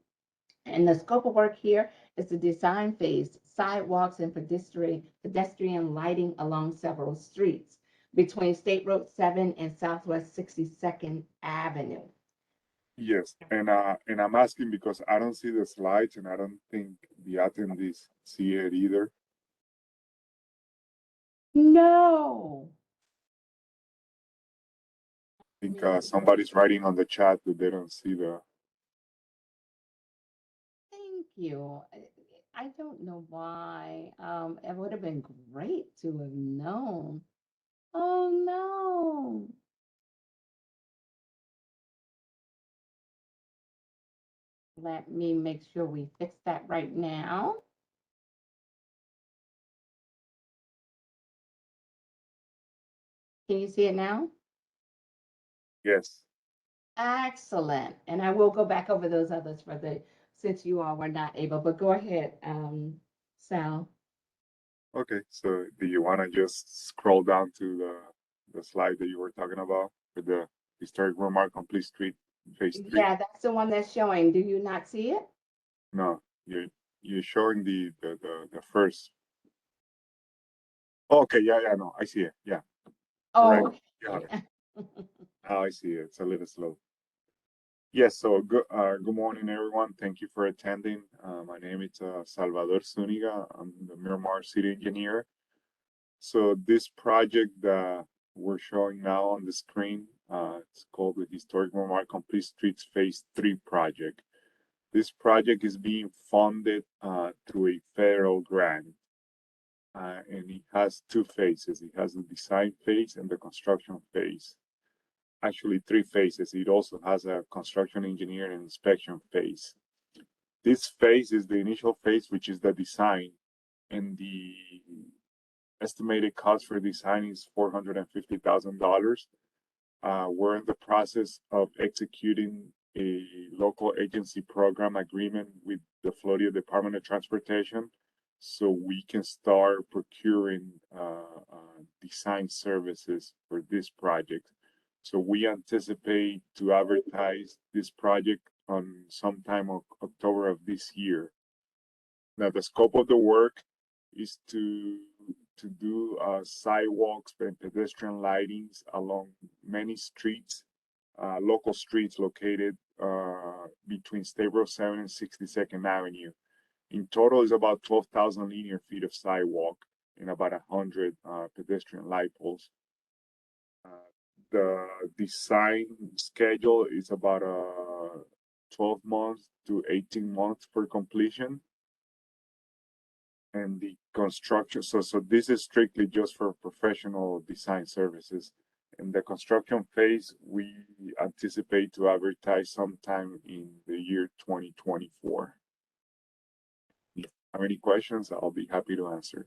And the scope of work here is the design phase, sidewalks and pedestrian lighting along several streets between State Road 7 and Southwest 62nd Avenue. Yes, and I'm asking because I don't see the slides and I don't think the attendees see it either. No. I think somebody's writing on the chat that they don't see the. Thank you. I don't know why. It would have been great to have known. Oh no. Let me make sure we fix that right now. Can you see it now? Yes. Excellent. And I will go back over those others since you all were not able, but go ahead, Sal. Okay. So do you want to just scroll down to the slide that you were talking about with the historic Miramar Complete Street Phase 3? Yeah, that's the one that's showing. Do you not see it? No, you're showing the first. Okay, yeah, no, I see it. Yeah, correct. Oh, Got it. okay. Now I see it. It's a little slow. Yes, so good morning, everyone. Thank you for attending. My name is Salvador Zuniga. I'm the Miramar City Engineer. So this project that we're showing now on the screen, it's called the Historic Miramar Complete Streets Phase 3 project. This project is being funded through a federal grant. And it has two phases. It has the design phase and the construction phase. Actually, three phases. It also has a construction engineer and inspection phase. This phase is the initial phase, which is the design, and the estimated cost for design is $450,000. We're in the process of executing a local agency program agreement with the Florida Department of Transportation so we can start procuring design services for this project. So we anticipate to advertise this project on sometime of October of this year. Now, the scope of the work is to do sidewalks and pedestrian lightings along many streets, local streets located between State Road 7 and 62nd Avenue. In total, is about 12,000 linear feet of sidewalk and about 100 pedestrian light poles. The design schedule is about 12 months to 18 months for completion. And the construction, so this is strictly just for professional design services. In the construction phase, we anticipate to advertise sometime in the year 2024. If you have any questions, I'll be happy to answer.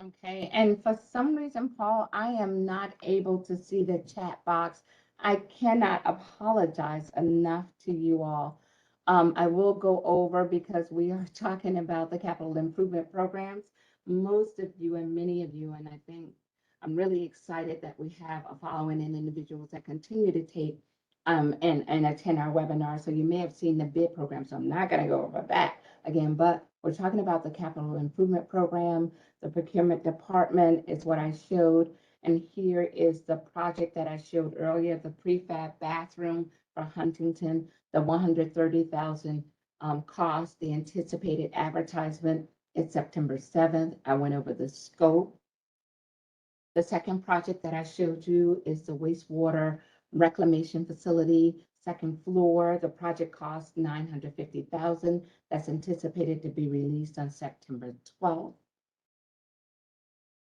Okay, and for some reason, Paul, I am not able to see the chat box. I cannot apologize enough to you all. I will go over because we are talking about the capital improvement programs. Most of you and many of you, and I think I'm really excited that we have a following and individuals that continue to take and attend our webinar. So you may have seen the bid program, so I'm not going to go over that again, but we're talking about the capital improvement program. The procurement department is what I showed. And here is the project that I showed earlier, the prefab bathroom for Huntington, the 130,000 cost, the anticipated advertisement is September 7th. I went over the scope. The second project that I showed you is the wastewater reclamation facility, second floor. The project cost $950,000. That's anticipated to be released on September 12th.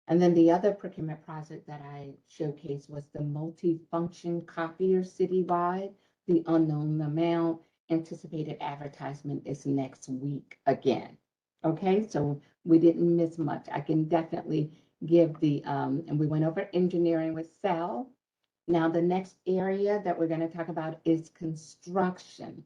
And then the other procurement project that I showcased was the multi-function copier citywide, the unknown amount. Anticipated advertisement is next week again. Okay, so we didn't miss much. I can definitely give the, and we went over engineering with Sal. Now the next area that we're going to talk about is construction.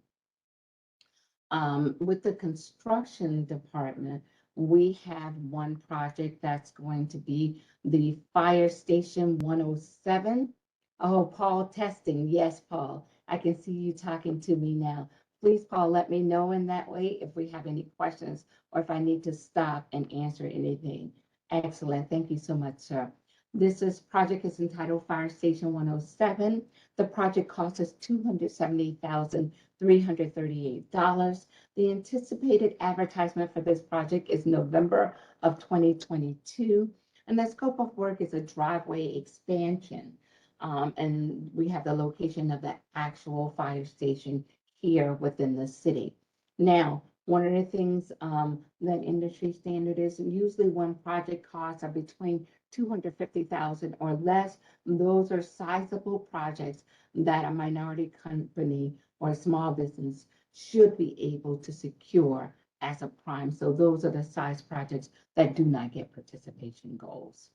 With the construction department, we have one project that's going to be the Fire Station 107. Oh, Paul, testing. Yes, Paul, I can see you talking to me now. Please, Paul, let me know in that way if we have any questions or if I need to stop and answer anything. Excellent. Thank you so much, sir. This project is entitled Fire Station 107. The project cost us $270,338. The anticipated advertisement for this project is November of 2022. And the scope of work is a driveway expansion. And we have the location of the actual fire station here within the city. Now, one of the things that industry standard is usually when project costs are between $250,000 or less, those are sizable projects that a minority company or a small business should be able to secure as a prime. So those are the size projects that do not get participation goals.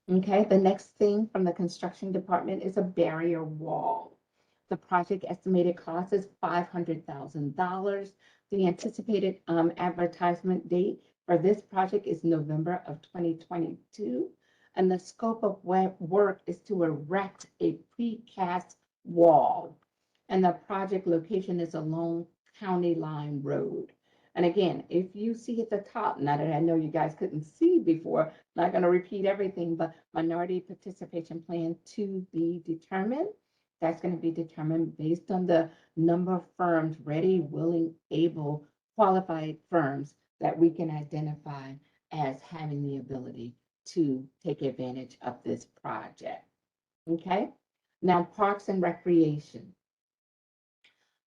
Okay, the next thing from the construction department is a barrier wall. The project estimated cost is $500,000. The anticipated advertisement date for this project is November of 2022. And the scope of work is to erect a precast wall. And the project location is along County Line Road. And again, if you see at the top, now that I know you guys couldn't see before, not going to repeat everything, but minority participation plan to be determined. That's going to be determined based on the number of firms, ready, willing, able, qualified firms that we can identify as having the ability to take advantage of this project. Okay, now Parks and Recreation.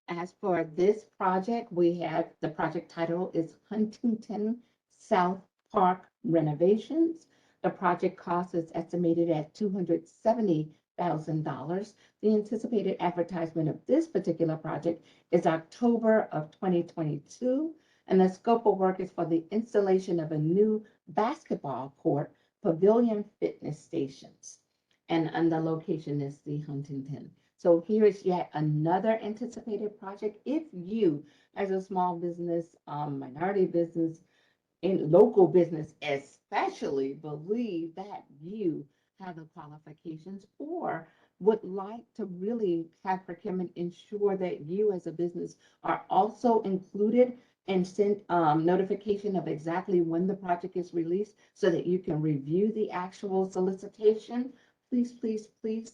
As for this project, we have the project title is Huntington South Park Renovations. The project cost is estimated at $270,000. The anticipated advertisement of this particular project is October of 2022. And the scope of work is for the installation of a new basketball court, pavilion fitness stations. And the location is the Huntington. So here is yet another anticipated project. If you, as a small business, minority business, in local business especially, believe that you have the qualifications or would like to really have procurement ensure that you as a business are also included and send notification of exactly when the project is released so that you can review the actual solicitation, please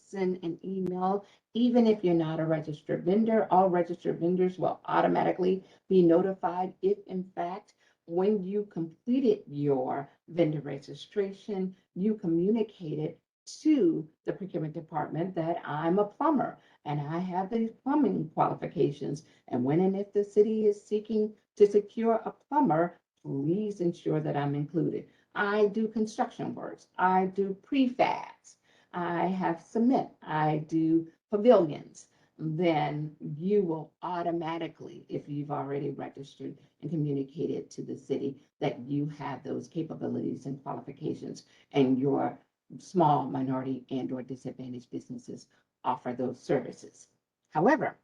send an email. Even if you're not a registered vendor, all registered vendors will automatically be notified if in fact when you completed your vendor registration, you communicated to the procurement department that I'm a plumber and I have these plumbing qualifications. And when and if the city is seeking to secure a plumber, please ensure that I'm included. I do construction works, I do prefabs, I have cement, I do pavilions. Then you will automatically, if you've already registered and communicated to the city that you have those capabilities and qualifications, and your small minority and or disadvantaged businesses offer those services. However,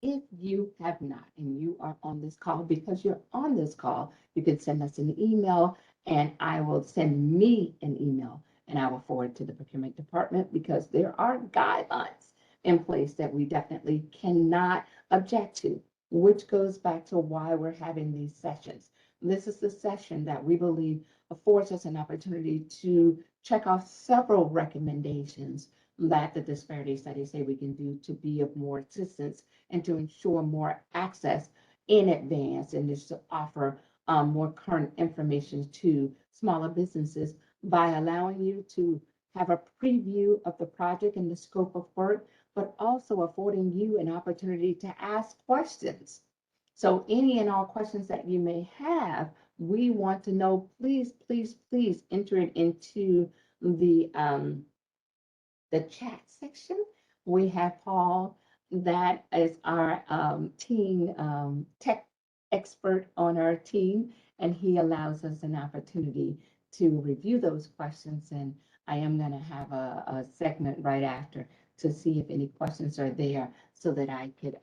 if you have not and you are on this call, because you're on this call, you can send us an email and I will send me an email and I will forward to the procurement department, because there are guidelines in place that we definitely cannot object to, which goes back to why we're having these sessions. This is the session that we believe affords us an opportunity to check off several recommendations that the disparity studies say we can do to be of more assistance and to ensure more access in advance, and just to offer more current information to smaller businesses by allowing you to have a preview of the project and the scope of work, but also affording you an opportunity to ask questions. So any and all questions that you may have, we want to know, please, please, please enter it into the chat section. We have Paul, that is our team tech expert on our team, and he allows us an opportunity to review those questions. And I am going to have a segment right after to see if any questions are there so that I could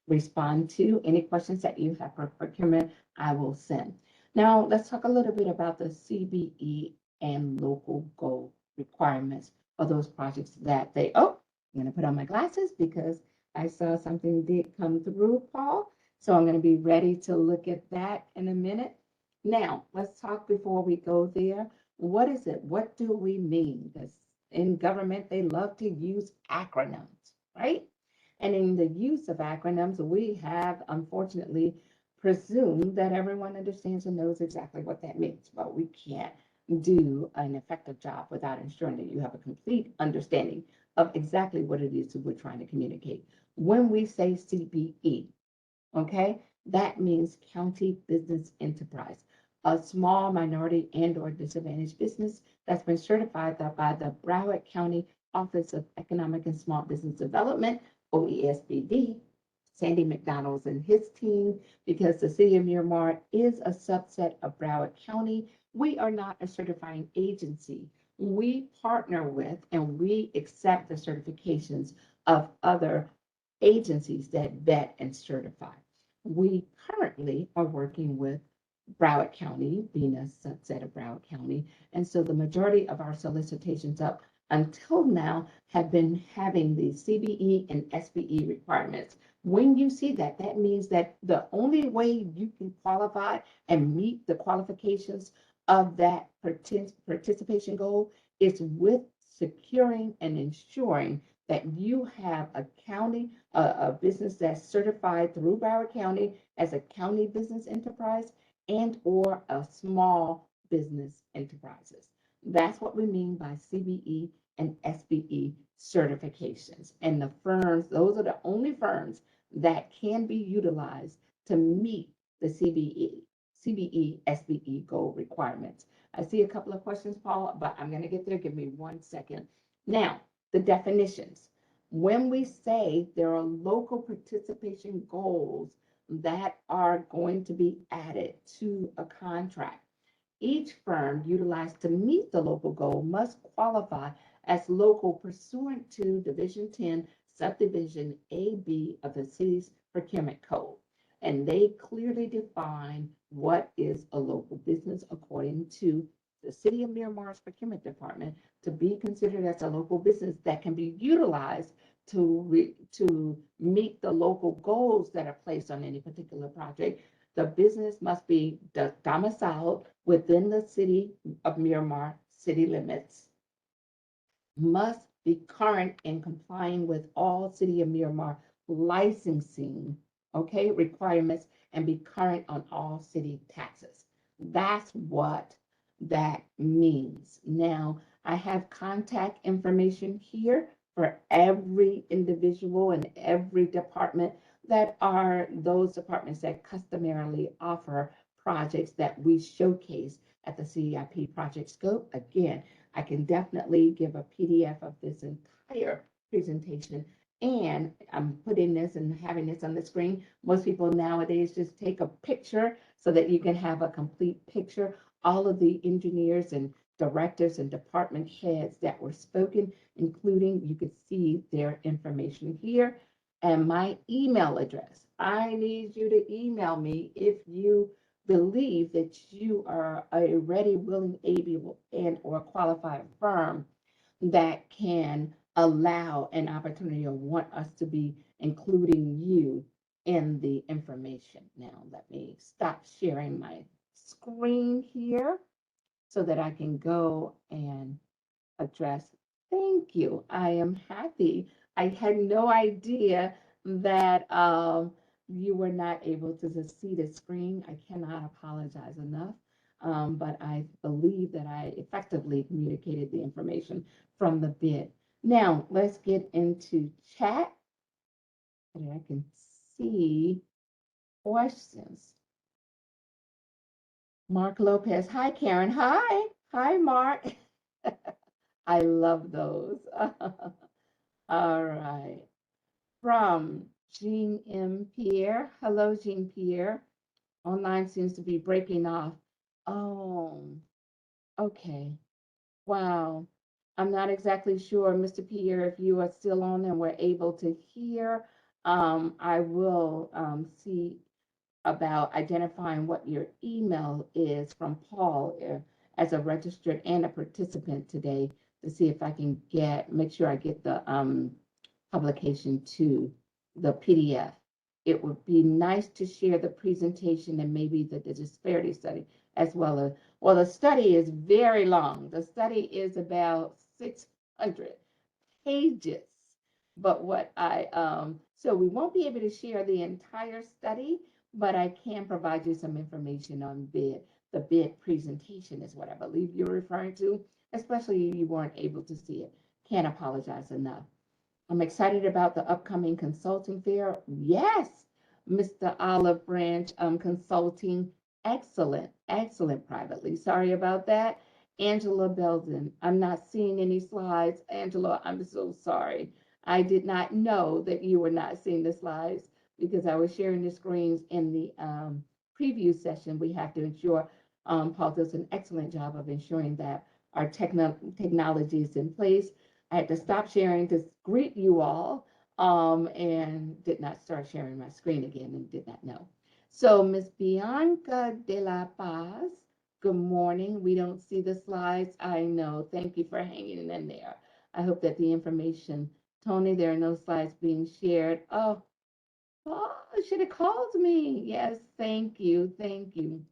respond to any questions that you have for procurement. I will send. Now, let's talk a little bit about the CBE and local goal requirements for those projects that they, oh, I'm going to put on my glasses because I saw something did come through, Paul. So I'm going to be ready to look at that in a minute. Now, let's talk before we go there. What is it? What do we mean? Because in government, they love to use acronyms, right? And in the use of acronyms, we have unfortunately presumed that everyone understands and knows exactly what that means, but we can't do an effective job without ensuring that you have a complete understanding of exactly what it is that we're trying to communicate. When we say CBE, okay, that means county business enterprise, a small minority and or disadvantaged business that's been certified by the Broward County Office of Economic and Small Business Development, OESBD, Sandy McDonald's and his team, because the city of Miramar is a subset of Broward County. We are not a certifying agency. We partner with and we accept the certifications of other agencies that vet and certify. We currently are working with Broward County, being a subset of Broward County. And so the majority of our solicitations up until now have been having the CBE and SBE requirements. When you see that, that means that the only way you can qualify and meet the qualifications of that participation goal is with securing and ensuring that you have a county, a business that's certified through Broward County as a county business enterprise and or a small business enterprises. That's what we mean by CBE and SBE certifications. And the firms, those are the only firms that can be utilized to meet the CBE, SBE goal requirements. I see a couple of questions, Paul, but I'm going to get there. Give me 1 second. Now, the definitions. When we say there are local participation goals that are going to be added to a contract, each firm utilized to meet the local goal must qualify as local pursuant to Division 10, Subdivision AB of the city's procurement code. And they clearly define what is a local business according to the City of Miramar's procurement department to be considered as a local business that can be utilized to meet the local goals that are placed on any particular project. The business must be domiciled within the City of Miramar city limits, must be current and complying with all City of Miramar licensing, okay, requirements, and be current on all city taxes. That's what that means. Now, I have contact information here for every individual and every department that are those departments that customarily offer projects that we showcase at the CIP project scope. Again, I can definitely give a PDF of this entire presentation. And I'm putting this and having this on the screen. Most people nowadays just take a picture so that you can have a complete picture. All of the engineers and directors and department heads that were spoken, including you could see their information here and my email address. I need you to email me if you believe that you are a ready, willing, able, and or qualified firm that can allow an opportunity or want us to be including you in the information. Now, let me stop sharing my screen here so that I can go and address. Thank you. I am happy. I had no idea that you were not able to just see the screen. I cannot apologize enough. But I believe that I effectively communicated the information from the bid. Now, let's get into chat so that I can see questions. Mark Lopez. Hi, Karen. Hi. Hi, Mark. I love those. All right. From Jean M. Pierre. Hello, Jean Pierre. Online seems to be breaking off. Oh, okay. Wow. I'm not exactly sure, Mr. Pierre, if you are still on and we're able to hear. I will see about identifying what your email is from Paul as a registered and a participant today to see if I can make sure I get the publication to the PDF. It would be nice to share the presentation and maybe the disparity study as well, the study is very long. The study is about 600 pages. But so we won't be able to share the entire study, but I can provide you some information on bid. The bid presentation is what I believe you're referring to, especially if you weren't able to see it. Can't apologize enough. I'm excited about the upcoming consulting fair. Yes, Mr. Olive Branch Consulting. Excellent, excellent privately. Sorry about that. Angela Belden. I'm not seeing any slides. Angela, I'm so sorry. I did not know that you were not seeing the slides because I was sharing the screens in the preview session. We have to ensure, Paul does an excellent job of ensuring that our technology is in place. I had to stop sharing to greet you all and did not start sharing my screen again and did not know. So Miss Bianca de la Paz, good morning. We don't see the slides. I know. Thank you for hanging in there. I hope that the information, Tony, there are no slides being shared. Oh, should have called me. Yes, thank you. Thank you.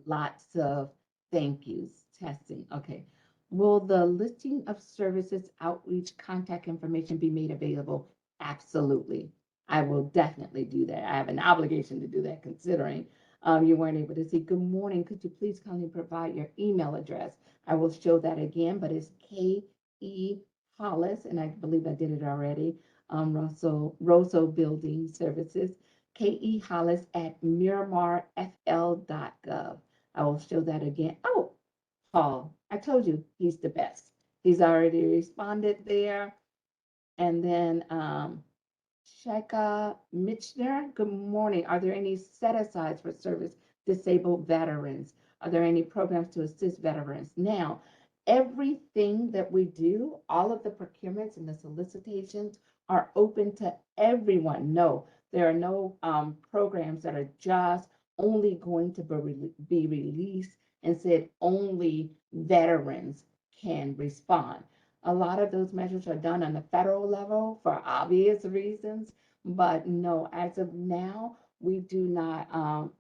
Lots of thank yous. Testing. Okay. Will the listing of services outreach contact information be made available? Absolutely. I will definitely do that. I have an obligation to do that considering you weren't able to see. Good morning. Could you please kindly provide your email address? I will show that again, but it's K.E. Hollis, and I believe I did it already. Rosso Building Services, K.E. Hollis at miramarfl.gov. I will show that again. Oh, Paul, I told you he's the best. He's already responded there. And then Sheka Mitchner, good morning. Are there any set asides for service disabled veterans? Are there any programs to assist veterans? Now, everything that we do, all of the procurements and the solicitations are open to everyone. No, there are no programs that are just only going to be released and said only veterans can respond. A lot of those measures are done on the federal level for obvious reasons, but no, as of now, we do not,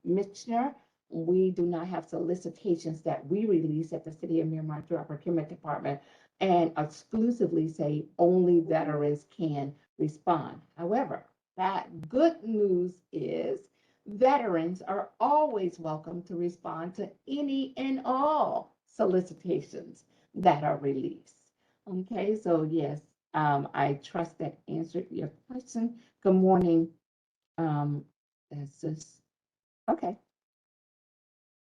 Mitchner, we do not have solicitations that we release at the City of Miramar through our procurement department and exclusively say only veterans can respond. However, that good news is Veterans are always welcome to respond to any and all solicitations that are released. Okay, so yes, I trust that answered your question. Good morning. Um, that's just okay.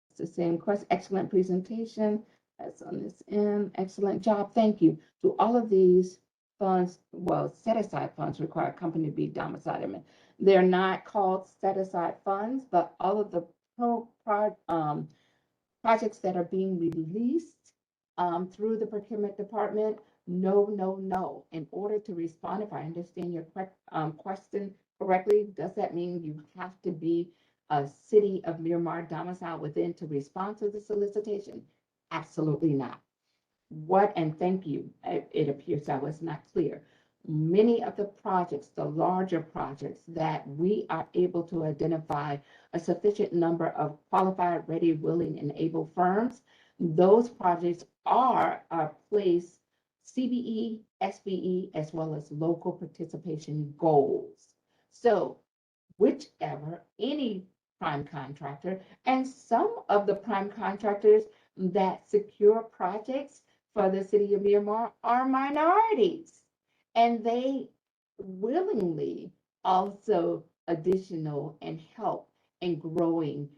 It's the same question. Excellent presentation. That's on this end. Excellent job. Thank you. Do all of these funds, well, set aside funds require a company to be domiciled in? They're not called set aside funds, but all of the projects that are being released through the procurement department, no, no, no. In order to respond, if I understand your question correctly, does that mean you have to be a city of Miramar domicile within to respond to the solicitation? Absolutely not. What, and thank you, it appears I was not clear. Many of the projects, the larger projects that we are able to identify a sufficient number of qualified, ready, willing, and able firms, those projects are placed CBE, SBE, as well as local participation goals. So whichever, any prime contractor, and some of the prime contractors that secure projects for the city of Miramar are minorities, and they willingly also additional and help in growing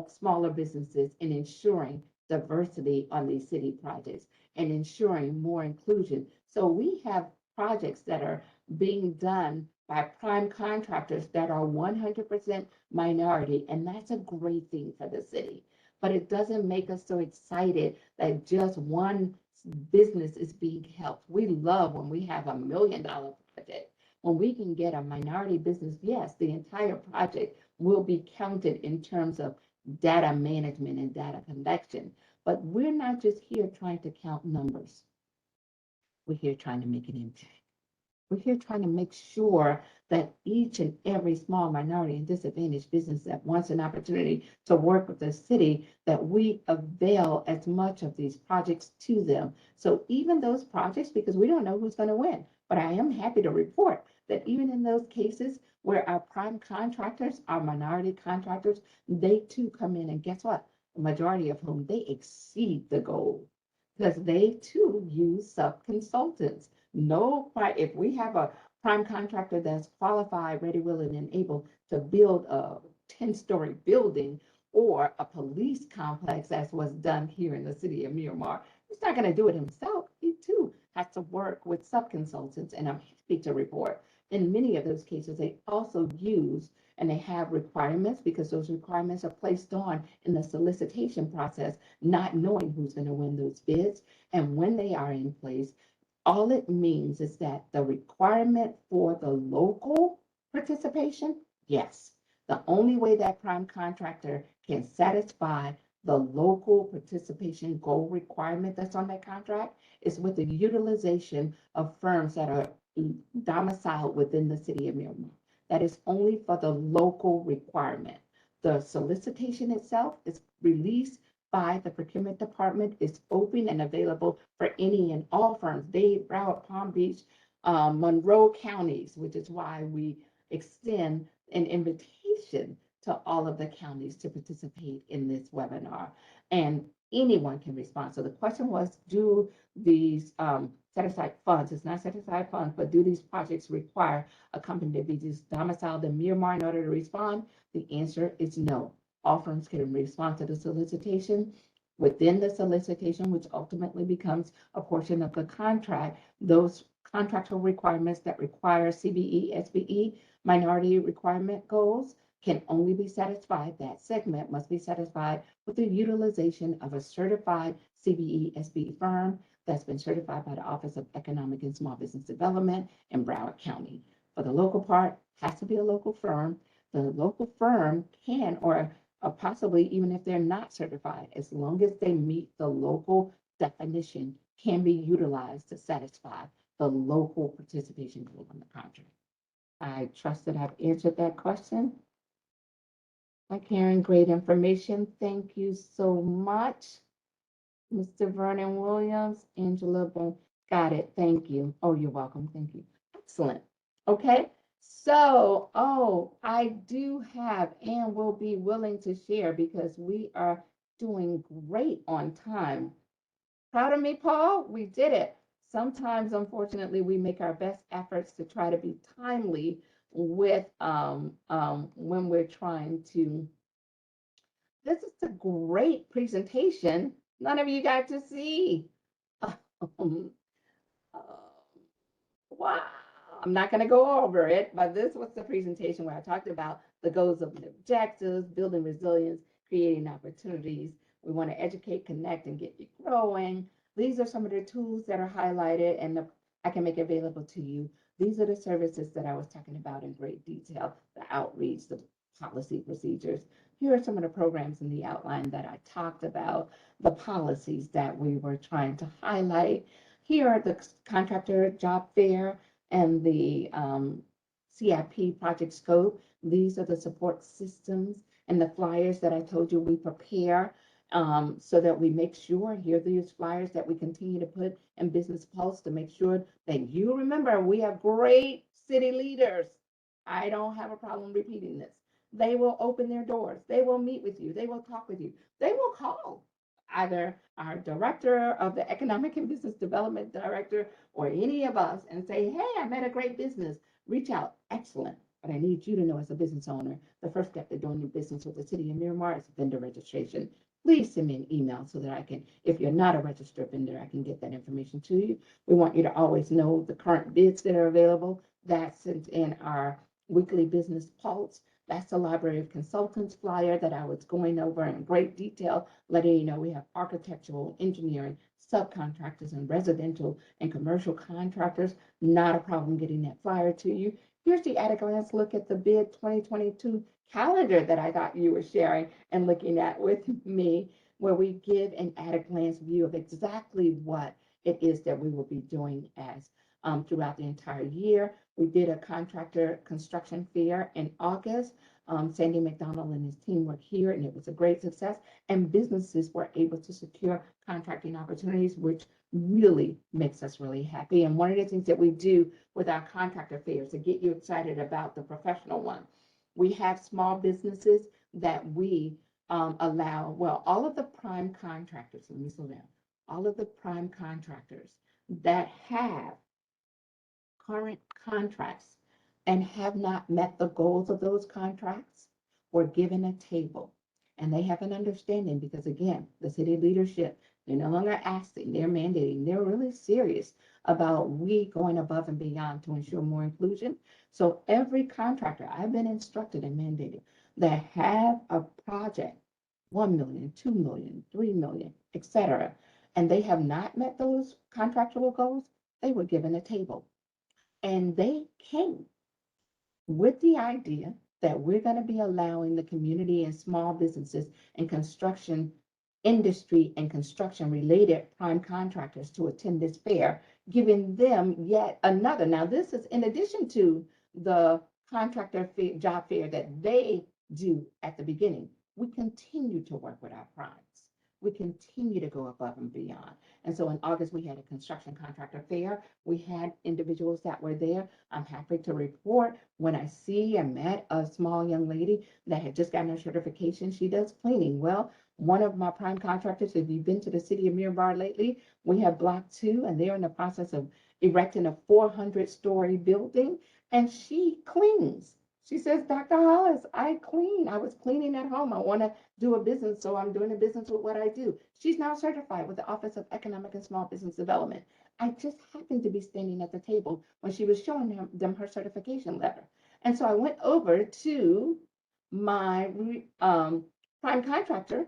smaller businesses and ensuring diversity on these city projects and ensuring more inclusion. So we have projects that are being done by prime contractors that are 100% minority, and that's a great thing for the city. But it doesn't make us so excited that just one business is being helped. We love when we have $1 million project. When we can get a minority business, yes, the entire project will be counted in terms of data management and data collection. But we're not just here trying to count numbers. We're here trying to make an impact. We're here trying to make sure that each and every small minority and disadvantaged business that wants an opportunity to work with the city, that we avail as much of these projects to them. So even those projects, because we don't know who's going to win, but I am happy to report that even in those cases where our prime contractors, our minority contractors, they too come in, and guess what? The majority of whom they exceed the goal because they too use sub-consultants. No, if we have a prime contractor that's qualified, ready, willing, and able to build a 10-story building or a police complex, as was done here in the city of Miramar, he's not going to do it himself. He too has to work with sub-consultants, and I'm happy to report in many of those cases, they also use and they have requirements because those requirements are placed on in the solicitation process, not knowing who's going to win those bids. And when they are in place, all it means is that the requirement for the local participation, yes, the only way that prime contractor can satisfy the local participation goal requirement that's on that contract is with the utilization of firms that are domiciled within the city of Miramar. That is only for the local requirement. The solicitation itself is released by the procurement department. It's open and available for any and all firms, Dade, Broward, Palm Beach, Monroe counties, which is why we extend an invitation to all of the counties to participate in this webinar. And anyone can respond. So the question was, do these set aside funds, it's not set aside funds, but do these projects require a company to be just domiciled in Miramar in order to respond? The answer is no. All firms can respond to the solicitation. Within the solicitation, which ultimately becomes a portion of the contract, those contractual requirements that require CBE, SBE, minority requirement goals can only be satisfied, that segment must be satisfied with the utilization of a certified CBE, SBE firm that's been certified by the Office of Economic and Small Business Development in Broward County. For the local part, has to be a local firm. The local firm can, or possibly even if they're not certified, as long as they meet the local definition, can be utilized to satisfy the local participation goal on the contract. I trust that I've answered that question. By Karen, great information. Thank you so much. Mr. Vernon Williams, Angela, got it. Thank you. Oh, you're welcome. Thank you. Excellent. Okay. So, oh, I do have and will be willing to share because we are doing great on time. Proud of me, Paul? We did it. Sometimes, unfortunately, we make our best efforts to try to be timely with when we're trying to. This is a great presentation. None of you got to see. Um, uh, Wow. I'm not going to go over it, but this was the presentation where I talked about the goals and objectives, building resilience, creating opportunities. We want to educate, connect, and get you growing. These are some of the tools that are highlighted and I can make available to you. These are the services that I was talking about in great detail, the outreach, the policy procedures. Here are some of the programs in the outline that I talked about, the policies that we were trying to highlight. Here are the contractor job fair and the CIP project scope. These are the support systems and the flyers that I told you we prepare so that we make sure, here are these flyers that we continue to put in Business Pulse to make sure that you remember we have great city leaders. I don't have a problem repeating this. They will open their doors. They will meet with you. They will talk with you. They will call either our director of the economic and business development director or any of us and say, hey, I met a great business. Reach out. Excellent. But I need you to know as a business owner, the first step to doing business with the city of Miramar is vendor registration. Please send me an email so that I can, if you're not a registered vendor, I can get that information to you. We want you to always know the current bids that are available. That's in our weekly business pulse. That's the Library of Consultants flyer that I was going over in great detail, letting you know we have architectural, engineering, subcontractors, and residential and commercial contractors. Not a problem getting that flyer to you. Here's the at a glance look at the bid 2022 calendar that I thought you were sharing and looking at with me, where we give an at a glance view of exactly what it is that we will be doing as throughout the entire year. We did a contractor construction fair in August. Sandy McDonald and his team were here, and it was a great success. And businesses were able to secure contracting opportunities, which really makes us really happy. And one of the things that we do with our contractor fairs to get you excited about the professional one, we have small businesses that we allow, well, all of the prime contractors, let me slow down, all of the prime contractors that have current contracts and have not met the goals of those contracts were given a table. And they have an understanding because, again, the city leadership, they're no longer asking, they're mandating, they're really serious about we going above and beyond to ensure more inclusion. So every contractor I've been instructed and mandated that have a project, 1 million, 2 million, 3 million, etc., and they have not met those contractual goals, they were given a table. And they came with the idea that we're going to be allowing the community and small businesses and construction industry and construction related prime contractors to attend this fair, giving them yet another. Now, this is in addition to the contractor job fair that they do at the beginning. We continue to work with our primes. We continue to go above and beyond. And so in August, we had a construction contractor fair. We had individuals that were there. I'm happy to report when I see and met a small young lady that had just gotten her certification. She does cleaning. Well, one of my prime contractors, if you've been to the city of Miramar lately, we have block 2, and they're in the process of erecting a 400-story building, and she cleans. She says, Dr. Hollis, I clean. I was cleaning at home. I want to do a business, so I'm doing a business with what I do. She's now certified with the Office of Economic and Small Business Development. I just happened to be standing at the table when she was showing them her certification letter. And so I went over to my prime contractor,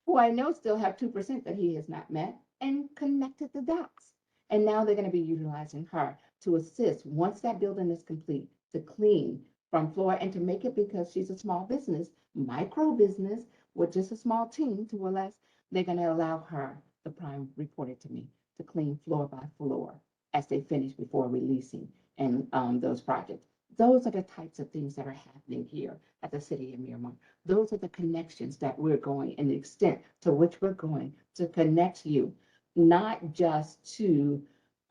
who I know still have 2% that he has not met, and connected the dots. And now they're going to be utilizing her to assist once that building is complete to clean from floor and to make it, because she's a small business, micro business with just a small team to less, they're going to allow her, the prime reported to me, to clean floor by floor as they finish before releasing and those projects. Those are the types of things that are happening here at the city of Miramar. Those are the connections that we're going and the extent to which we're going to connect you, not just to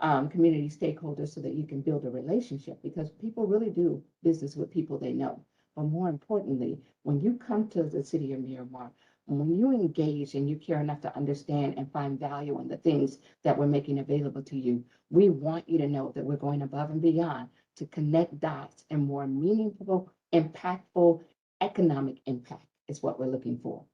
community stakeholders so that you can build a relationship, because people really do business with people they know. But more importantly, when you come to the city of Miramar, when you engage and you care enough to understand and find value in the things that we're making available to you, we want you to know that we're going above and beyond to connect dots and more meaningful, impactful economic impact is what we're looking for.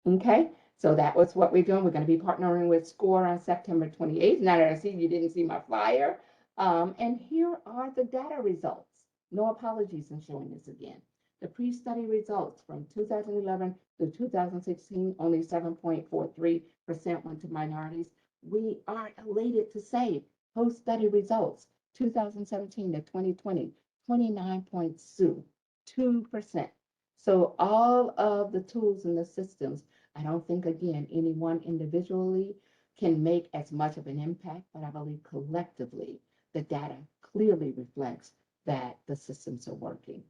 Okay, so that was what we're doing. We're going to be partnering with SCORE on September 28th. Now that I see you didn't see my flyer. And here are the data results. No apologies in showing this again. The pre-study results from 2011 to 2016, only 7.43% went to minorities. We are elated to say post-study results, 2017 to 2020, 29.2%. So all of the tools and the systems, I don't think, again, anyone individually can make as much of an impact, but I believe collectively, the data clearly reflects that the systems are working.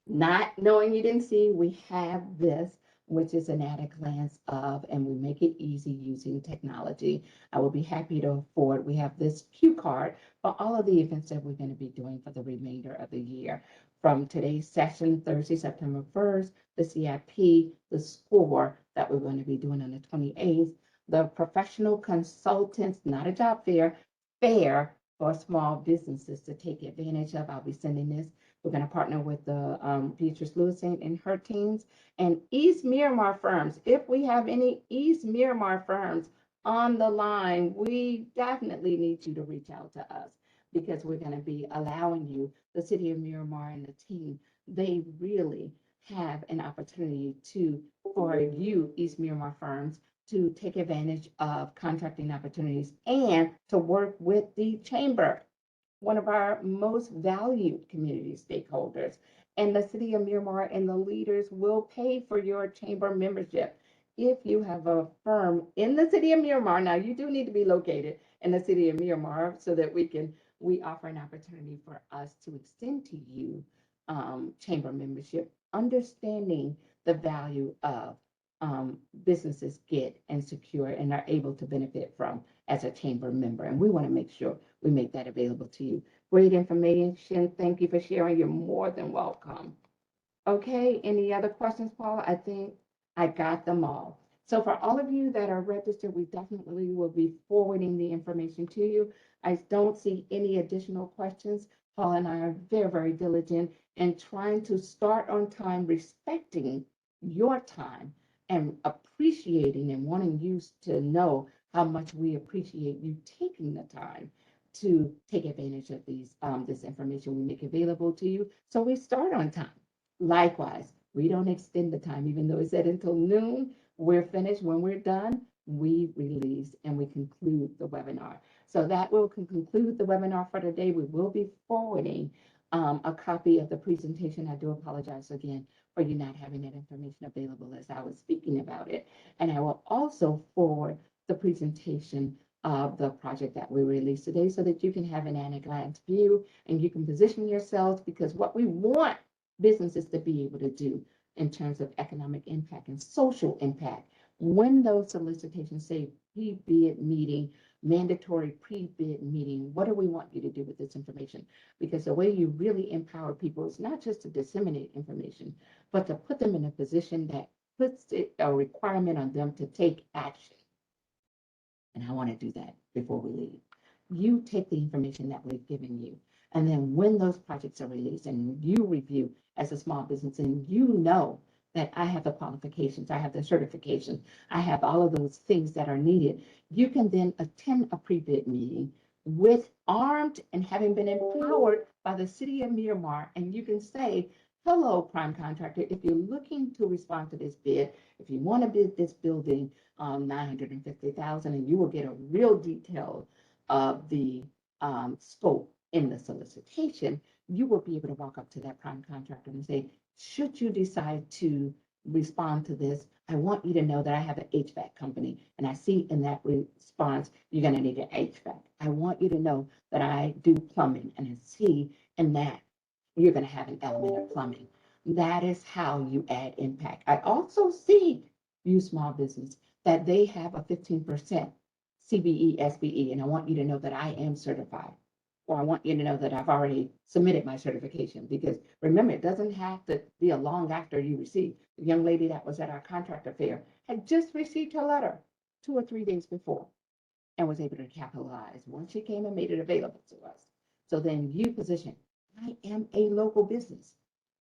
Not knowing you didn't see, we have this, which is an at a glance of, and we make it easy using technology. I will be happy to forward. We have this cue card for all of the events that we're going to be doing for the remainder of the year. From today's session, Thursday, September 1st, the CIP, the SCORE that we're going to be doing on the 28th, the professional consultants, not a job fair, fair for small businesses to take advantage of. I'll be sending this. We're going to partner with the Beatrice Lewis and her teams and East Miramar firms. If we have any East Miramar firms on the line, we definitely need you to reach out to us, because we're going to be allowing you, the city of Miramar and the team, they really have an opportunity to, for you, East Miramar firms, to take advantage of contracting opportunities and to work with the chamber, one of our most valued community stakeholders. And the city of Miramar and the leaders will pay for your chamber membership. If you have a firm in the city of Miramar, now you do need to be located in the city of Miramar so that we offer an opportunity for us to extend to you chamber membership, understanding the value of businesses get and secure and are able to benefit from as a chamber member. And we want to make sure we make that available to you. Great information. Thank you for sharing. You're more than welcome. Okay, any other questions, Paula? I think I got them all. So for all of you that are registered, we definitely will be forwarding the information to you. I don't see any additional questions. Paula and I are very, very diligent in trying to start on time, respecting your time and appreciating and wanting you to know how much we appreciate you taking the time to take advantage of this information we make available to you. So we start on time. Likewise, we don't extend the time, even though it said until noon, we're finished. When we're done, we release and we conclude the webinar. So that will conclude the webinar for today. We will be forwarding a copy of the presentation. I do apologize again for you not having that information available as I was speaking about it. And I will also forward the presentation of the project that we released today so that you can have an at a glance view and you can position yourselves, because what we want businesses to be able to do in terms of economic impact and social impact, when those solicitations say pre-bid meeting, mandatory pre-bid meeting, what do we want you to do with this information? Because the way you really empower people is not just to disseminate information, but to put them in a position that puts a requirement on them to take action. And I want to do that before we leave. You take the information that we've given you, and then when those projects are released and you review as a small business and you know that I have the qualifications, I have the certification, I have all of those things that are needed, you can then attend a pre-bid meeting with armed and having been empowered by the city of Miramar, and you can say, hello, prime contractor, if you're looking to respond to this bid, if you want to bid this building, $950,000, and you will get a real detail of the scope in the solicitation, you will be able to walk up to that prime contractor and say, should you decide to respond to this, I want you to know that I have an HVAC company, and I see in that response, you're going to need an HVAC. I want you to know that I do plumbing, and I see in that you're going to have an element of plumbing. That is how you add impact. I also see you small business that they have a 15% CBE, SBE, and I want you to know that I am certified. Or I want you to know that I've already submitted my certification, because remember, it doesn't have to be a long after you receive. The young lady that was at our contractor fair had just received her letter 2 or 3 days before and was able to capitalize once she came and made it available to us. So then you position, I am a local business.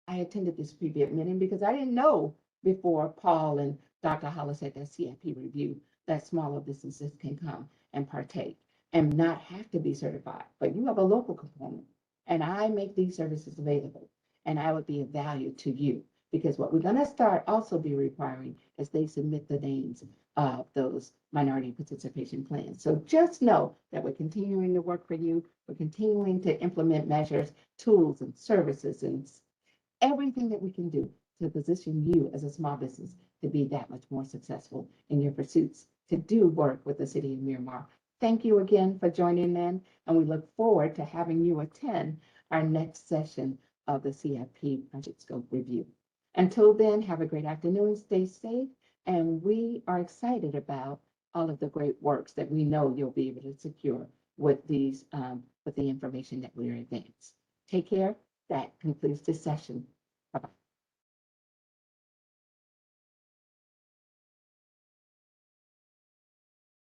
I attended this pre-bid meeting because I didn't know before Paul and Dr. Hollis at that CIP review that smaller businesses can come and partake and not have to be certified, but you have a local component. And I make these services available, and I would be of value to you, because what we're going to start also be requiring is they submit the names of those minority participation plans. So just know that we're continuing to work for you. We're continuing to implement measures, tools, and services, and everything that we can do to position you as a small business to be that much more successful in your pursuits to do work with the city of Miramar. Thank you again for joining in, and we look forward to having you attend our next session of the CIP Project Scope Review. Until then, have a great afternoon, stay safe, and we are excited about all of the great works that we know you'll be able to secure with these, with the information that we're advanced. Take care. That concludes this session. Bye-bye.